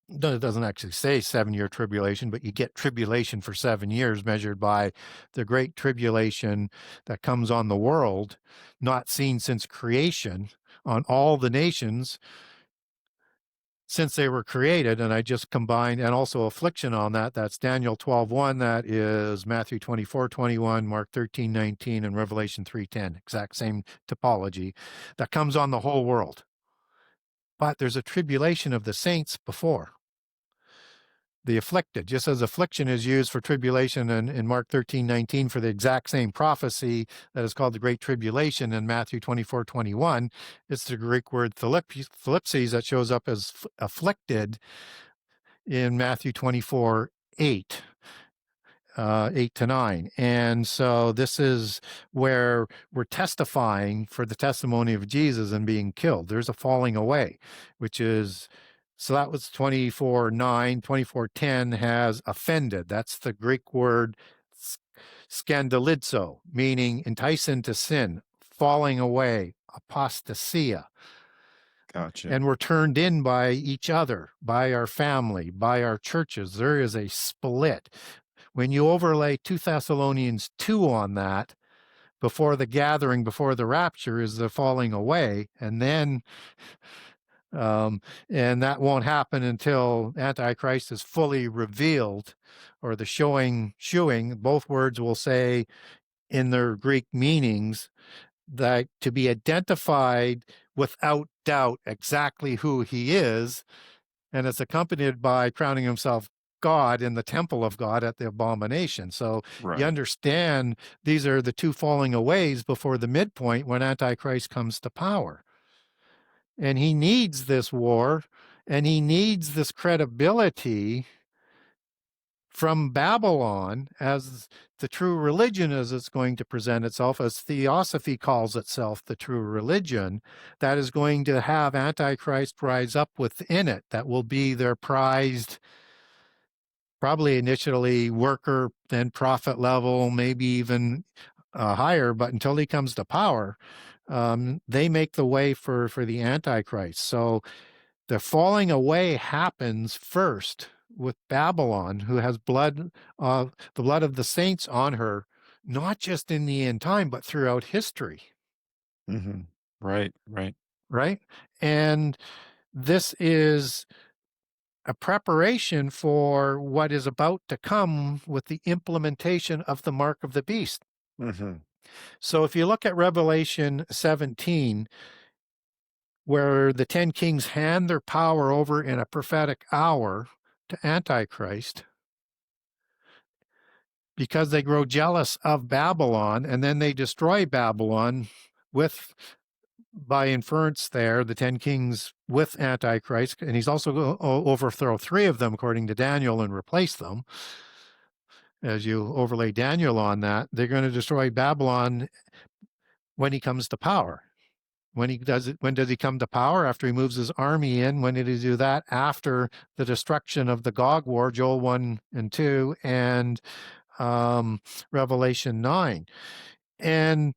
It doesn't actually say 7-year tribulation, but you get tribulation for 7 years measured by the great tribulation that comes on the world, not seen since creation, on all the nations since they were created. And I just combined, and also affliction on that. That's Daniel 12:1. That is Matthew 24:21, Mark 13:19, and Revelation 3:10. Exact same topology that comes on the whole world. But there's a tribulation of the saints before. The afflicted, just as affliction is used for tribulation in Mark 13:19 for the exact same prophecy that is called the Great Tribulation in Matthew 24:21, it's the Greek word thlipsis that shows up as afflicted in Matthew 24:8. 8 to 9. And so this is where we're testifying for the testimony of Jesus and being killed. There's a falling away, which is, so that was 24:9. 24:10 has offended. That's the Greek word scandalizo, meaning entice into sin, falling away, apostasia. Gotcha. And we're turned in by each other, by our family, by our churches. There is a split. When you overlay 2 Thessalonians 2 on that, before the gathering, before the rapture is the falling away, and then and that won't happen until Antichrist is fully revealed, or the shewing, both words will say in their Greek meanings that to be identified without doubt exactly who he is, and it's accompanied by crowning himself God in the temple of God at the abomination. So Right. you understand these are the two falling aways before the midpoint when Antichrist comes to power. And he needs this war, and he needs this credibility from Babylon as the true religion as it's going to present itself, as Theosophy calls itself the true religion, that is going to have Antichrist rise up within it, that will be their prized, probably initially worker, then prophet level, maybe even higher, but until he comes to power, they make the way for the Antichrist. So the falling away happens first with Babylon, who has blood, the blood of the saints on her, not just in the end time, but throughout history. Mm-hmm. Right. Right. And this is a preparation for what is about to come with the implementation of the mark of the beast. Mm-hmm. So if you look at Revelation 17, where the 10 kings hand their power over in a prophetic hour to Antichrist, because they grow jealous of Babylon, and then they destroy Babylon with, by inference there, the 10 kings with Antichrist, and he's also going to overthrow 3 of them, according to Daniel, and replace them. As you overlay Daniel on that, they're going to destroy Babylon when he comes to power. When does he come to power? After he moves his army in. When did he do that? After the destruction of the Gog War, Joel 1 and 2, and Revelation 9. And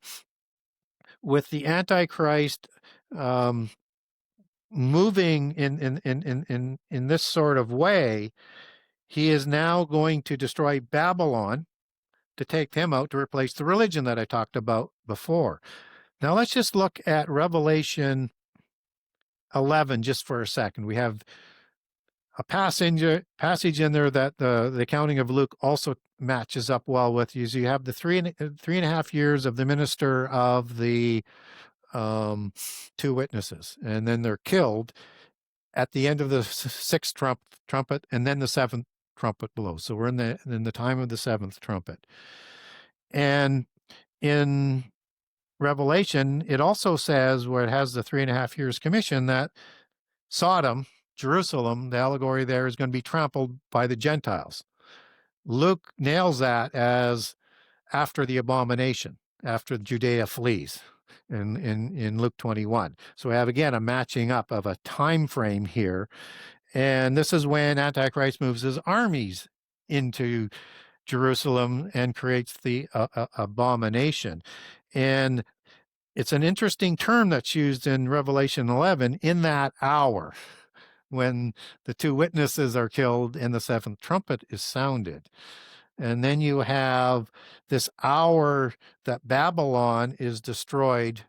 with the Antichrist moving in this sort of way, he is now going to destroy Babylon to take them out to replace the religion that I talked about before. Now let's just look at Revelation 11 just for a second. We have a passage in there that the accounting of Luke also matches up well with. You have the three and a half years of the minister of the 2 witnesses, and then they're killed at the end of the 6th trumpet, and then the 7th trumpet blows. So we're in the time of the 7th trumpet. And in Revelation, it also says, where it has the 3.5 years commission, that Sodom, Jerusalem, the allegory there, is going to be trampled by the Gentiles. Luke nails that as after the abomination, after Judea flees in Luke 21. So we have, again, a matching up of a time frame here. And this is when Antichrist moves his armies into Jerusalem and creates the abomination. And it's an interesting term that's used in Revelation 11, in that hour when the two witnesses are killed and the seventh trumpet is sounded. And then you have this hour that Babylon is destroyed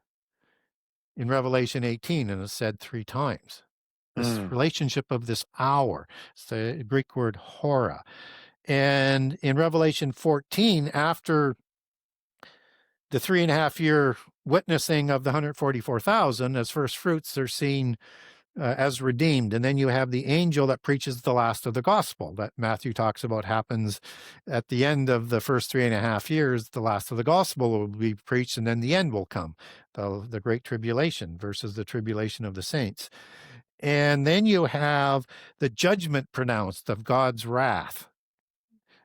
in Revelation 18, and it's said 3 times. This relationship of this hour. It's the Greek word hora. And in Revelation 14, after the 3.5-year witnessing of the 144,000 as first fruits, they're seen as redeemed. And then you have the angel that preaches the last of the gospel that Matthew talks about happens at the end of the first 3.5 years. The last of the gospel will be preached, and then the end will come, the great tribulation versus the tribulation of the saints. And then you have the judgment pronounced of God's wrath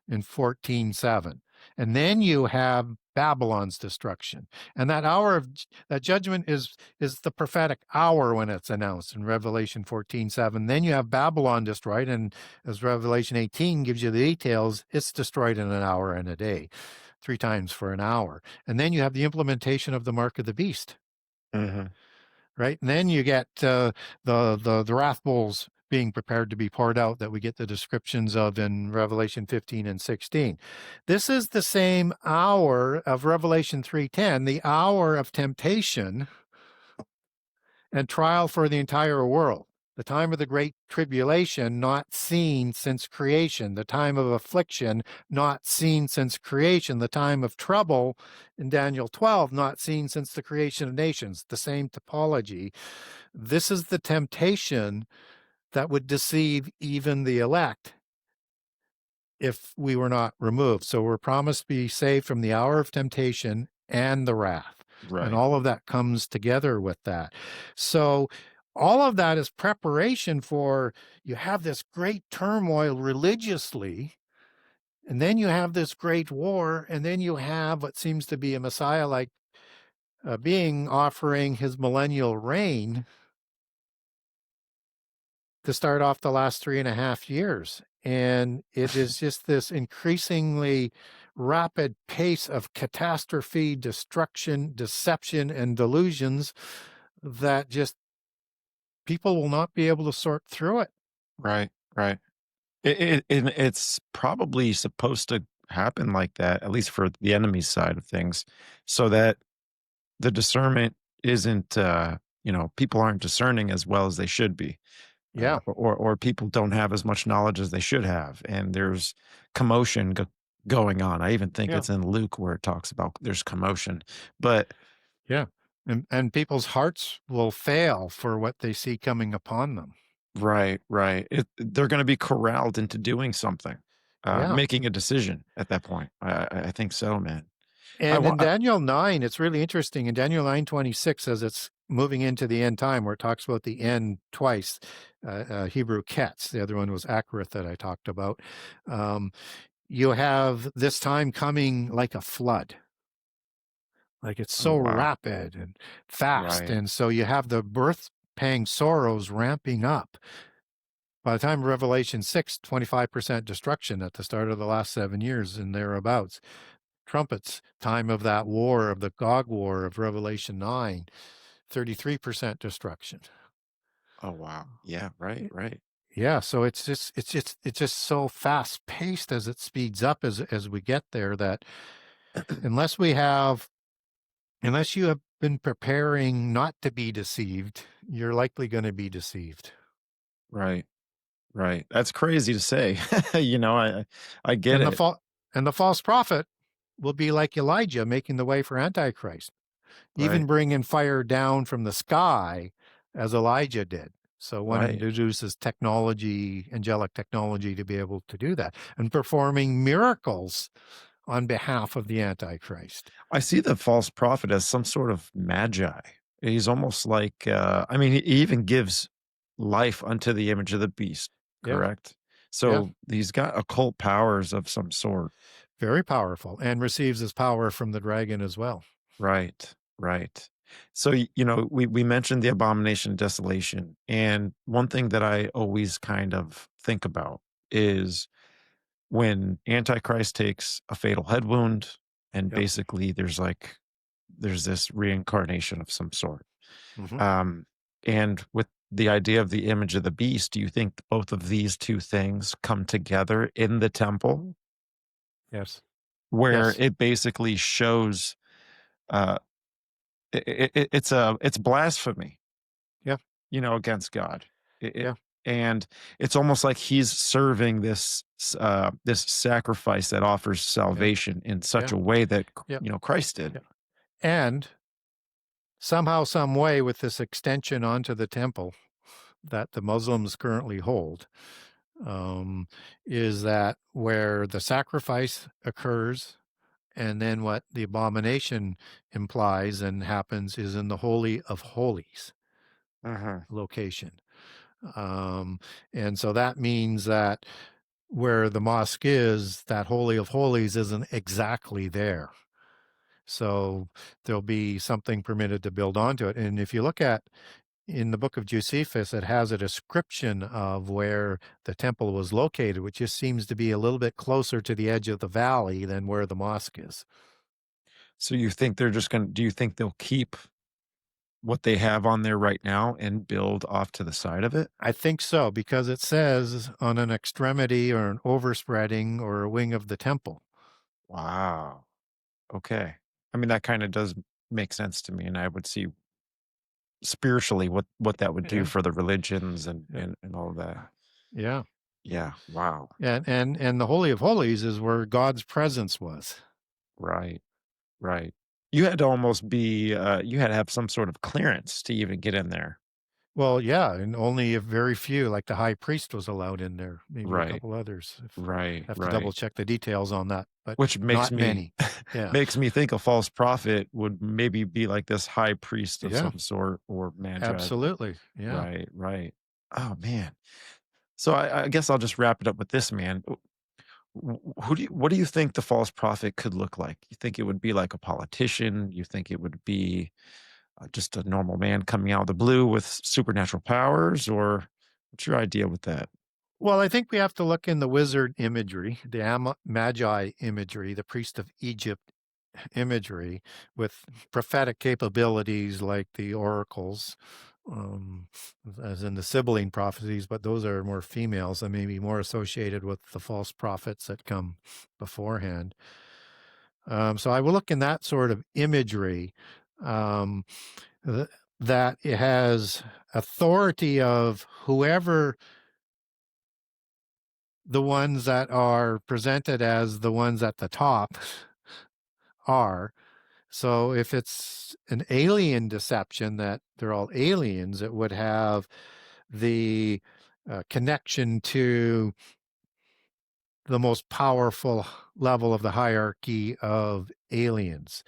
in 14:7. And then you have Babylon's destruction. And that hour of that judgment is the prophetic hour when it's announced in Revelation 14:7. Then you have Babylon destroyed, and as Revelation 18 gives you the details, it's destroyed in an hour and a day, 3 times for an hour. And then you have the implementation of the mark of the beast. Mm-hmm. Right? And then you get the wrath bowls being prepared to be poured out that we get the descriptions of in Revelation 15 and 16. This is the same hour of Revelation 3:10, the hour of temptation and trial for the entire world. The time of the great tribulation not seen since creation, the time of affliction not seen since creation, the time of trouble in Daniel 12 not seen since the creation of nations, the same typology. This is the temptation that would deceive even the elect if we were not removed. So we're promised to be saved from the hour of temptation and the wrath. Right. And all of that comes together with that. So all of that is preparation for, you have this great turmoil religiously, and then you have this great war, and then you have what seems to be a Messiah-like being offering his millennial reign to start off the last 3.5 years. And it is just this increasingly rapid pace of catastrophe, destruction, deception, and delusions that just people will not be able to sort through it. Right. Right. It's probably supposed to happen like that, at least for the enemy's side of things, so that the discernment isn't, people aren't discerning as well as they should be. Yeah. Or people don't have as much knowledge as they should have, and there's commotion going on. I even think Yeah. it's in Luke where it talks about there's commotion, but Yeah. And people's hearts will fail for what they see coming upon them. right, right. They're going to be corralled into doing something, Yeah. making a decision at that point. I think so, man. I And in want, Daniel 9, it's really interesting. In Daniel 9:26, as it's moving into the end time, where it talks about the end twice, Hebrew ketz, the other one was Akerith that I talked about. You have this time coming like a flood. Like it's oh so wow, rapid and fast. right. And so you have the birth pang sorrows ramping up. By the time of Revelation 6, 25% destruction at the start of the last 7 years and thereabouts. Trumpets, time of that war, of the Gog war of Revelation 9, 33% destruction. Oh wow, yeah, right, right. Yeah, so it's just so fast paced as it speeds up as we get there, that unless we have unless you have been preparing not to be deceived, you're likely going to be deceived. Right, right. That's crazy to say. I get And it. the false prophet will be like Elijah making the way for Antichrist, even Right, bringing fire down from the sky as Elijah did. So one right. introduces technology, angelic technology, to be able to do that, and performing miracles on behalf of the Antichrist. I see the false prophet as some sort of magi. He's almost like, I mean, he even gives life unto the image of the beast, Yeah, correct? yeah, So he's got occult powers of some sort. very powerful, and receives his power from the dragon as well. Right, right. So, we mentioned the abomination of desolation. And one thing that I always kind of think about is when Antichrist takes a fatal head wound, and Yep. basically there's this reincarnation of some sort. Hmm. Um, and with the idea of the image of the beast, do you think both of these two things come together in the temple Yes. where Yes. it basically shows uh it's blasphemy, Yeah. against God. Yeah. And it's almost like he's serving this sacrifice that offers Yeah. salvation in such Yeah. a way that Yeah. Christ did. Yeah. And somehow, some way, with this extension onto the temple that the Muslims currently hold, um, is that where the sacrifice occurs, and then what the abomination implies and happens is in the Holy of Holies Mhm. location. Um, and so that means that where the mosque is, that Holy of Holies isn't exactly there. So there'll be something permitted to build onto it. And if you look at in the book of Josephus, it has a description of where the temple was located, which just seems to be a little bit closer to the edge of the valley than where the mosque is. So you think they're just do you think they'll keep what they have on there right now and build off to the side of it? I think so, because it says on an extremity or an overspreading or a wing of the temple. Wow. Okay. I mean, that kind of does make sense to me, and I would see spiritually what that would do Yeah. for the religions and Yeah. all of that. Yeah. Yeah. Wow. And the Holy of Holies is where God's presence was. Right. Right. You had to almost be you had to have some sort of clearance to even get in there. Well, yeah, and only a very few, like the high priest was allowed in there, maybe a Right. couple others. Right. Have to double Right. check the details on that, but Which makes not me many. Yeah. makes me think a false prophet would maybe be like this high priest of Yeah, some sort or magi. absolutely. Yeah. Right, right. Oh man. So I guess I'll just wrap it up with this, man. What do you think the false prophet could look like? You think it would be like a politician? You think it would be just a normal man coming out of the blue with supernatural powers, or what's your idea with that? Well, I think we have to look in the wizard imagery, the magi imagery, the priest of Egypt imagery, with prophetic capabilities like the oracles, um, as in the sibling prophecies, but those are more females and maybe more associated with the false prophets that come beforehand. So I will look in that sort of imagery, um, th- that it has authority of whoever the ones that are presented as the ones at the top are. So if it's an alien deception that they're all aliens, it would have the connection to the most powerful level of the hierarchy of aliens.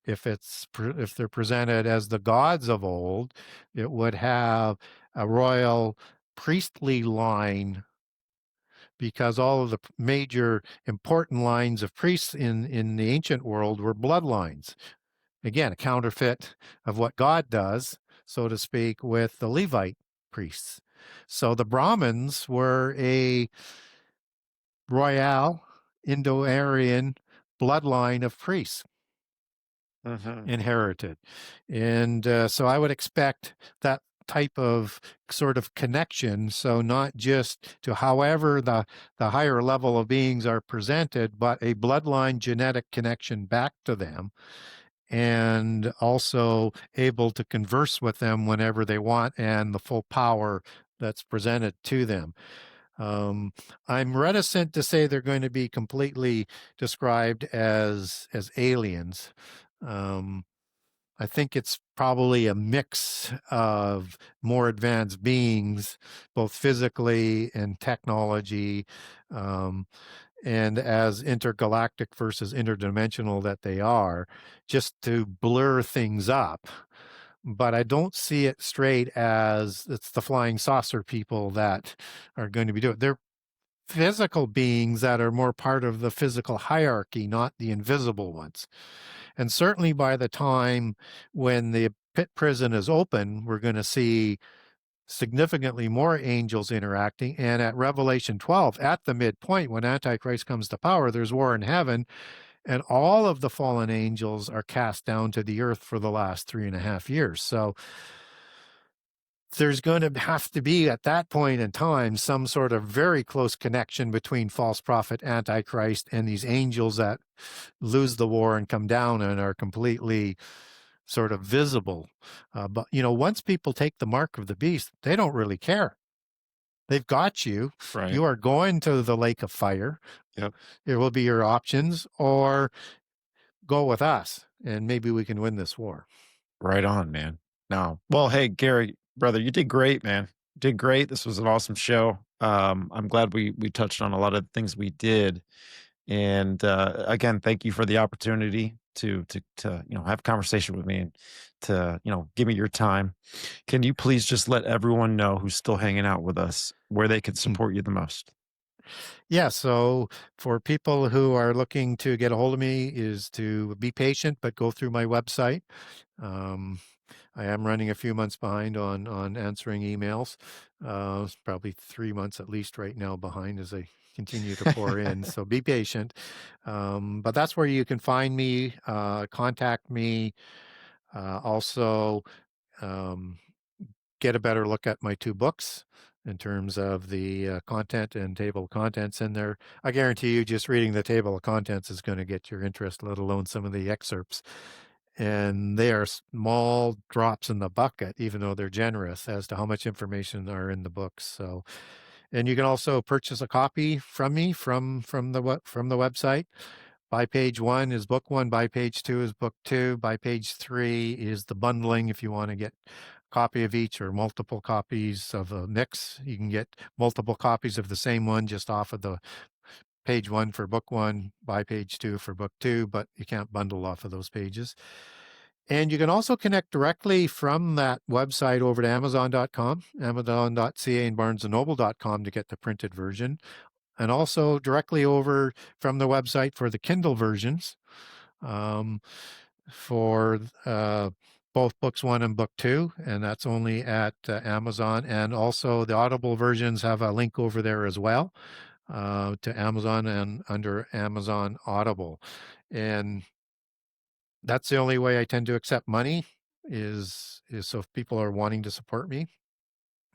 If they're presented as the gods of old, it would have a royal priestly line, because all of the major important lines of priests in the ancient world were bloodlines. Again, a counterfeit of what God does, so to speak, with the Levite priests. So the Brahmins were a royal Indo-Aryan bloodline of priests Hmm. inherited. And so I would expect that type of sort of connection. So not just to however the higher level of beings are presented, but a bloodline genetic connection back to them, and also able to converse with them whenever they want, and the full power that's presented to them. Um, I'm reticent to say they're going to be completely described as aliens. Um, I think it's probably a mix of more advanced beings, both physically and technology, um, and as intergalactic versus interdimensional that they are, just to blur things up. But I don't see it straight as it's the flying saucer people that are going to be doing it. They're physical beings that are more part of the physical hierarchy, not the invisible ones. And certainly by the time when the pit prison is open, we're going to see significantly more angels interacting. And at Revelation 12, at the midpoint, when Antichrist comes to power, there's war in heaven, and all of the fallen angels are cast down to the earth for the last 3.5 years. So there's going to have to be, at that point in time, some sort of very close connection between false prophet, Antichrist, and these angels that lose the war and come down and are completely sort of visible. But, once people take the mark of the beast, they don't really care. They've got you. Right. You are going to the lake of fire. Yep. It will be your options, or go with us, and maybe we can win this war. Right on, man. No. Well, hey, Gary, brother, you did great, man. You did great. This was an awesome show. I'm glad we touched on a lot of the things we did. And again, thank you for the opportunity to have a conversation with me and to give me your time. Can you please just let everyone know who's still hanging out with us where they can support you the most? Yeah, so for people who are looking to get a hold of me, is to be patient, but go through my website. I am running a few months behind on answering emails. It's probably 3 months at least right now behind as I continue to pour in. So be patient. But that's where you can find me, contact me. Also, um, get a better look at my 2 books in terms of the content and table of contents in there. I guarantee you just reading the table of contents is going to get your interest, let alone some of the excerpts. And they are small drops in the bucket, even though they're generous as to how much information are in the books. So, and you can also purchase a copy from me from the website. By page 1 is book 1. By page 2 is book 2. By page 3 is the bundling. If you want to get a copy of each or multiple copies of a mix, you can get multiple copies of the same one just off of the page 1 for book 1, by page 2 for book 2, but you can't bundle off of those pages. And you can also connect directly from that website over to Amazon.com, Amazon.ca, and BarnesandNoble.com to get the printed version. And also directly over from the website for the Kindle versions, for both books 1 and book 2, and that's only at Amazon. And also the Audible versions have a link over there as well, to Amazon and under Amazon Audible. And that's the only way I tend to accept money is so if people are wanting to support me,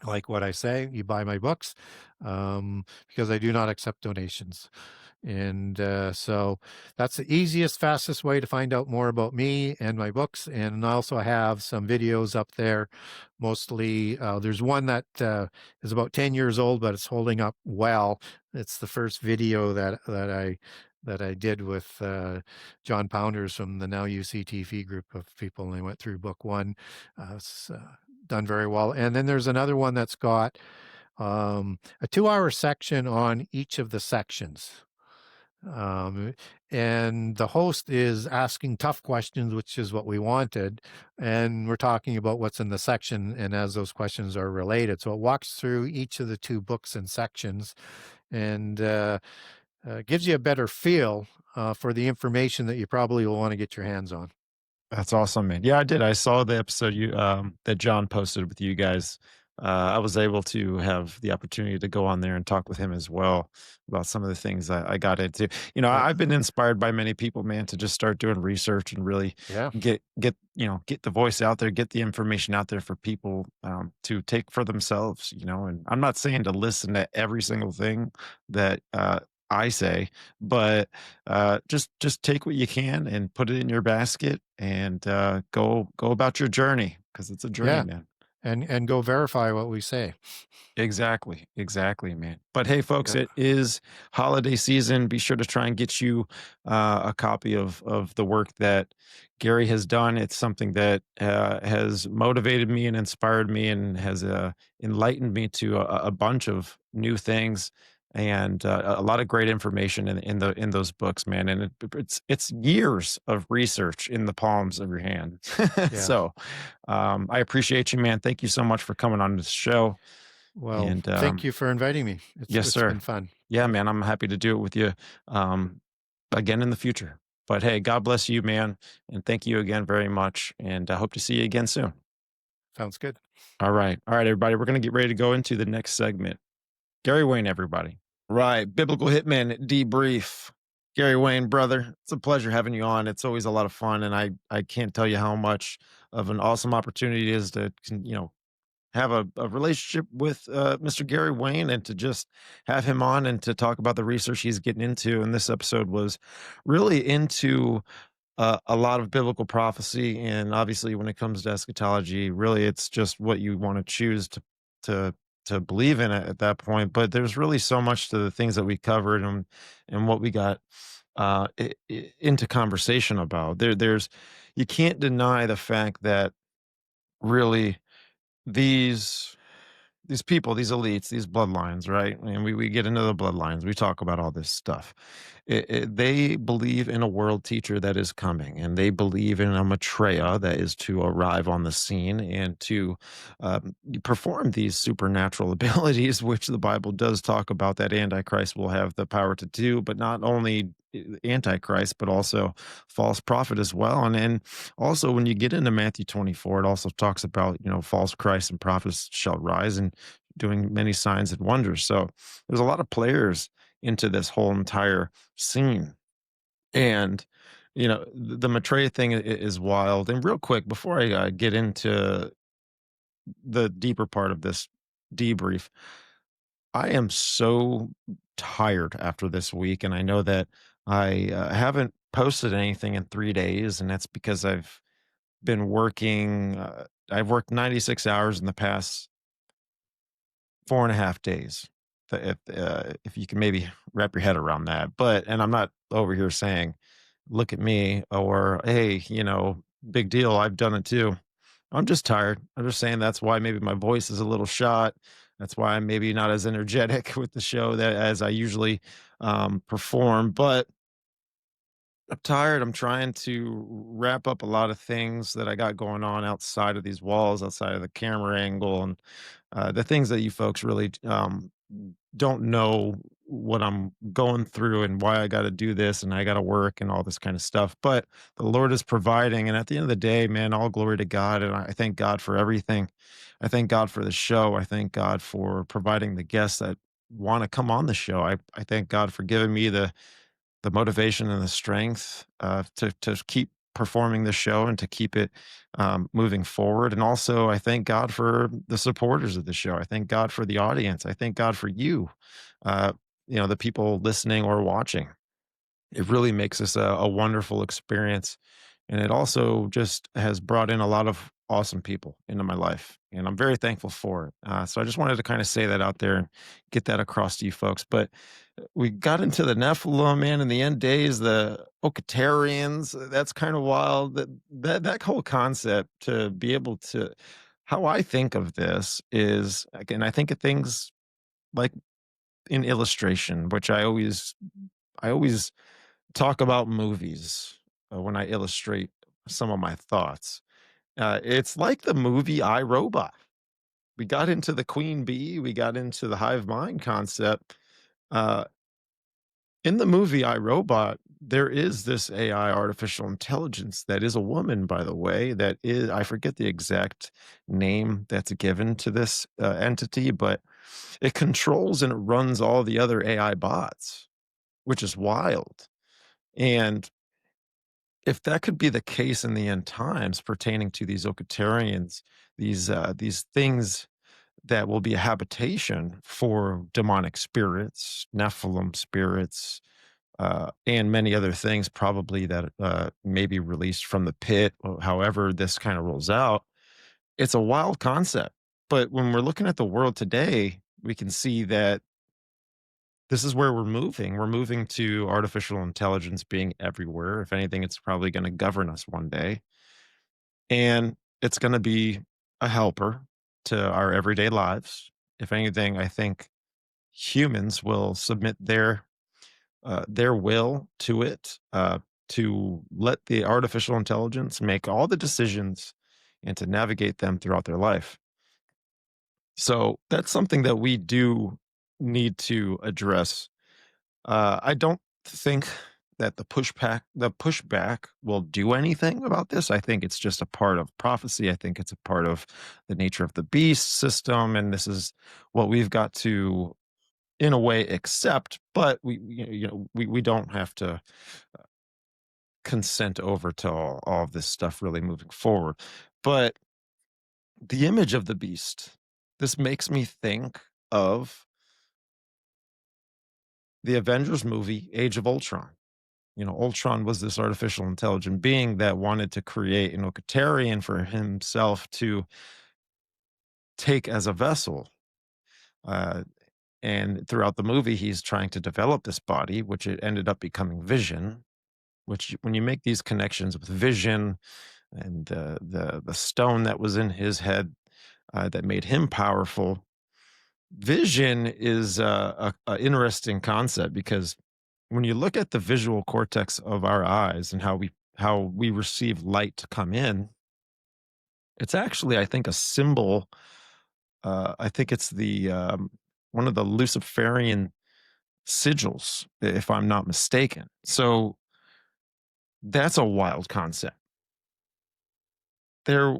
like what I say, you buy my books, because I do not accept donations. And so that's the easiest, fastest way to find out more about me and my books. And I also have some videos up there. Mostly, there's one that is about 10 years old, but it's holding up well. It's the first video that I did with John Pounders from the Now UCTV group of people, and I went through book 1. It's done very well. And then there's another one that's got a 2-hour section on each of the sections. And the host is asking tough questions, which is what we wanted. And we're talking about what's in the section and as those questions are related. So it walks through each of the 2 books and sections and gives you a better feel for the information that you probably will want to get your hands on. That's awesome, man. Yeah, I did. I saw the episode that John posted with you guys. I was able to have the opportunity to go on there and talk with him as well about some of the things I got into. Yeah. I've been inspired by many people, man, to just start doing research and really Yeah. get the voice out there, get the information out there for people to take for themselves. And I'm not saying to listen to every single thing that I say, but just take what you can and put it in your basket and go about your journey because it's a journey, Yeah. man. And go verify what we say. Exactly, man. But hey, folks, Yeah. it is holiday season. Be sure to try and get you a copy of the work that Gary has done. It's something that has motivated me and inspired me, and has enlightened me to a bunch of new things, and a lot of great information in those books, man. And it's years of research in the palms of your hand. Yeah. So I appreciate you, man. Thank you so much for coming on this show. Well, And thank you for inviting me. yes, It's sir. been fun. Yeah, man, I'm happy to do it with you again in the future. But hey, God bless you, man. And thank you again very much. And I hope to see you again soon. Sounds good. All right. All right, everybody. We're going to get ready to go into the next segment. Gary Wayne, everybody. Right. Biblical Hitman debrief. Gary Wayne, brother, it's a pleasure having you on. It's always a lot of fun. And I can't tell you how much of an awesome opportunity it is to, have a relationship with Mr. Gary Wayne and to just have him on and to talk about the research he's getting into. And this episode was really into a lot of biblical prophecy, and obviously, when it comes to eschatology, really, it's just what you want to choose to to believe in it at that point. But there's really so much to the things that we covered and what we got into conversation about. There's you can't deny the fact that really these these people, these elites, these bloodlines, right? And we get into the bloodlines. We talk about all this stuff. They believe in a world teacher that is coming, and they believe in a Maitreya that is to arrive on the scene and to perform these supernatural abilities, which the Bible does talk about that Antichrist will have the power to do, but not only Antichrist, but also false prophet as well. And also, when you get into Matthew 24, it also talks about, false Christs and prophets shall rise and doing many signs and wonders. So there's a lot of players into this whole entire scene. And, the Maitreya thing is wild. And real quick, before I get into the deeper part of this debrief, I am so tired after this week. And I know that I haven't posted anything in 3 days. And that's because I've been working. I've worked 96 hours in the past 4.5 days. If you can maybe wrap your head around that. And I'm not over here saying, look at me or, hey, big deal. I've done it too. I'm just tired. I'm just saying that's why maybe my voice is a little shot. That's why I'm maybe not as energetic with the show that as I usually perform. But I'm tired. I'm trying to wrap up a lot of things that I got going on outside of these walls, outside of the camera angle, and the things that you folks really don't know what I'm going through and why I got to do this and I got to work and all this kind of stuff. But the Lord is providing. And at the end of the day, man, all glory to God. And I thank God for everything. I thank God for the show. I thank God for providing the guests that want to come on the show. I thank God for giving me the motivation and the strength to keep performing the show and to keep it moving forward. And also, I thank God for the supporters of the show. I thank God for the audience. I thank God for you, uh, the people listening or watching. It really makes this a wonderful experience. And it also just has brought in a lot of awesome people into my life. And I'm very thankful for it. So I just wanted to kind of say that out there and get that across to you folks. But we got into the Nephilim, man, in the end days, the Oiketerians. That's kind of wild. That whole concept to be able to, how I think of this is, again, I think of things like in illustration, which I always talk about movies when I illustrate some of my thoughts. It's like the movie I, Robot. We got into the queen bee, we got into the hive mind concept. Uh, in the movie I, Robot, there is this AI, artificial intelligence, that is a woman, by the way, that is, I forget the exact name that's given to this entity, but it controls and it runs all the other AI bots, which is wild. And if that could be the case in the end times pertaining to these Oiketerians, these things that will be a habitation for demonic spirits, Nephilim spirits, and many other things, probably that may be released from the pit. Or however, this kind of rolls out. It's a wild concept, but when we're looking at the world today, we can see that this is where we're moving. We're moving to artificial intelligence being everywhere. If anything, it's probably going to govern us one day. And it's going to be a helper to our everyday lives. If anything, I think humans will submit their will to it, to let the artificial intelligence make all the decisions and to navigate them throughout their life. So that's something that we do need to address. I don't think that the pushback will do anything about this. I think it's just a part of prophecy. I think it's a part of the nature of the beast system, and this is what we've got to, in a way, accept. But we don't have to consent over to all of this stuff really moving forward. But the image of the beast, this makes me think of the Avengers movie Age of Ultron. Ultron was this artificial intelligent being that wanted to create an Oiketerion for himself to take as a vessel. Uh, and throughout the movie, he's trying to develop this body, which it ended up becoming Vision. Which, when you make these connections with Vision and the stone that was in his head that made him powerful, Vision is a interesting concept, because when you look at the visual cortex of our eyes and how we receive light to come in, it's actually, I think, a symbol. I think it's the one of the Luciferian sigils, if I'm not mistaken. So that's a wild concept. There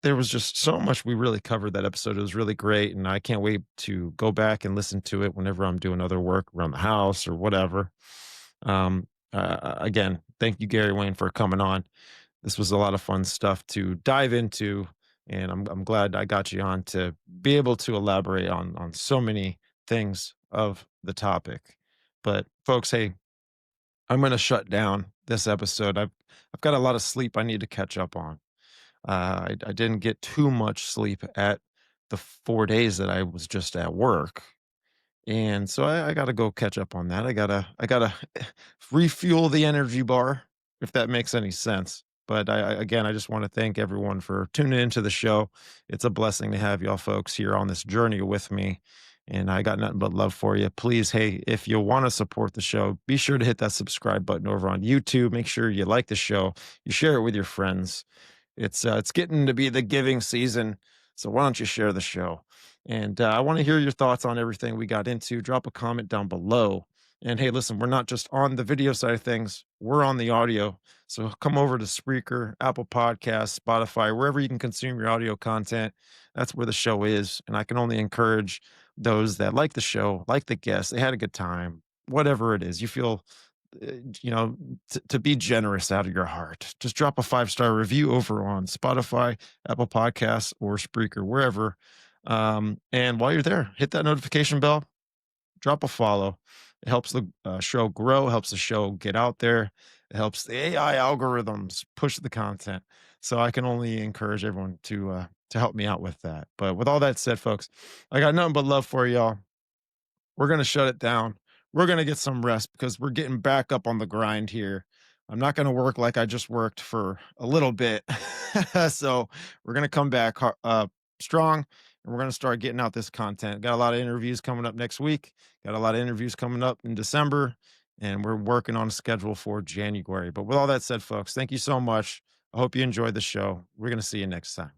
there was just so much we really covered that episode. It was really great, and I can't wait to go back and listen to it whenever I'm doing other work around the house or whatever. Again, thank you, Gary Wayne, for coming on. This was a lot of fun stuff to dive into, and I'm glad I got you on to be able to elaborate on so many things of the topic. But folks, hey, I'm going to shut down this episode. I've got a lot of sleep I need to catch up on. I didn't get too much sleep at the 4 days that I was just at work, and so I got to go catch up on that. I gotta refuel the energy bar, if that makes any sense. But again, I just want to thank everyone for tuning into the show. It's a blessing to have y'all folks here on this journey with me. And I got nothing but love for you. Please, hey, if you want to support the show, be sure to hit that subscribe button over on YouTube. Make sure you like the show, you share it with your friends. It's getting to be the giving season, so why don't you share the show? And I want to hear your thoughts on everything we got into. Drop a comment down below. And hey, listen, we're not just on the video side of things, we're on the audio. So come over to Spreaker, Apple Podcasts, Spotify, wherever you can consume your audio content. That's where the show is. And I can only encourage those that like the show, like the guests, they had a good time, whatever it is, you feel, uh, you know, to be generous out of your heart. Just drop a 5-star review over on Spotify, Apple Podcasts, or Spreaker, wherever. And while you're there, hit that notification bell, drop a follow. It helps the show grow, helps the show get out there. It helps the AI algorithms push the content. So I can only encourage everyone to help me out with that. But with all that said, folks, I got nothing but love for y'all. We're gonna shut it down. We're gonna get some rest because we're getting back up on the grind here. I'm not gonna work like I just worked for a little bit. So we're gonna come back strong, and we're gonna start getting out this content. Got a lot of interviews coming up next week. Got a lot of interviews coming up in December, and we're working on a schedule for January. But with all that said, folks, thank you so much. I hope you enjoyed the show. We're gonna see you next time.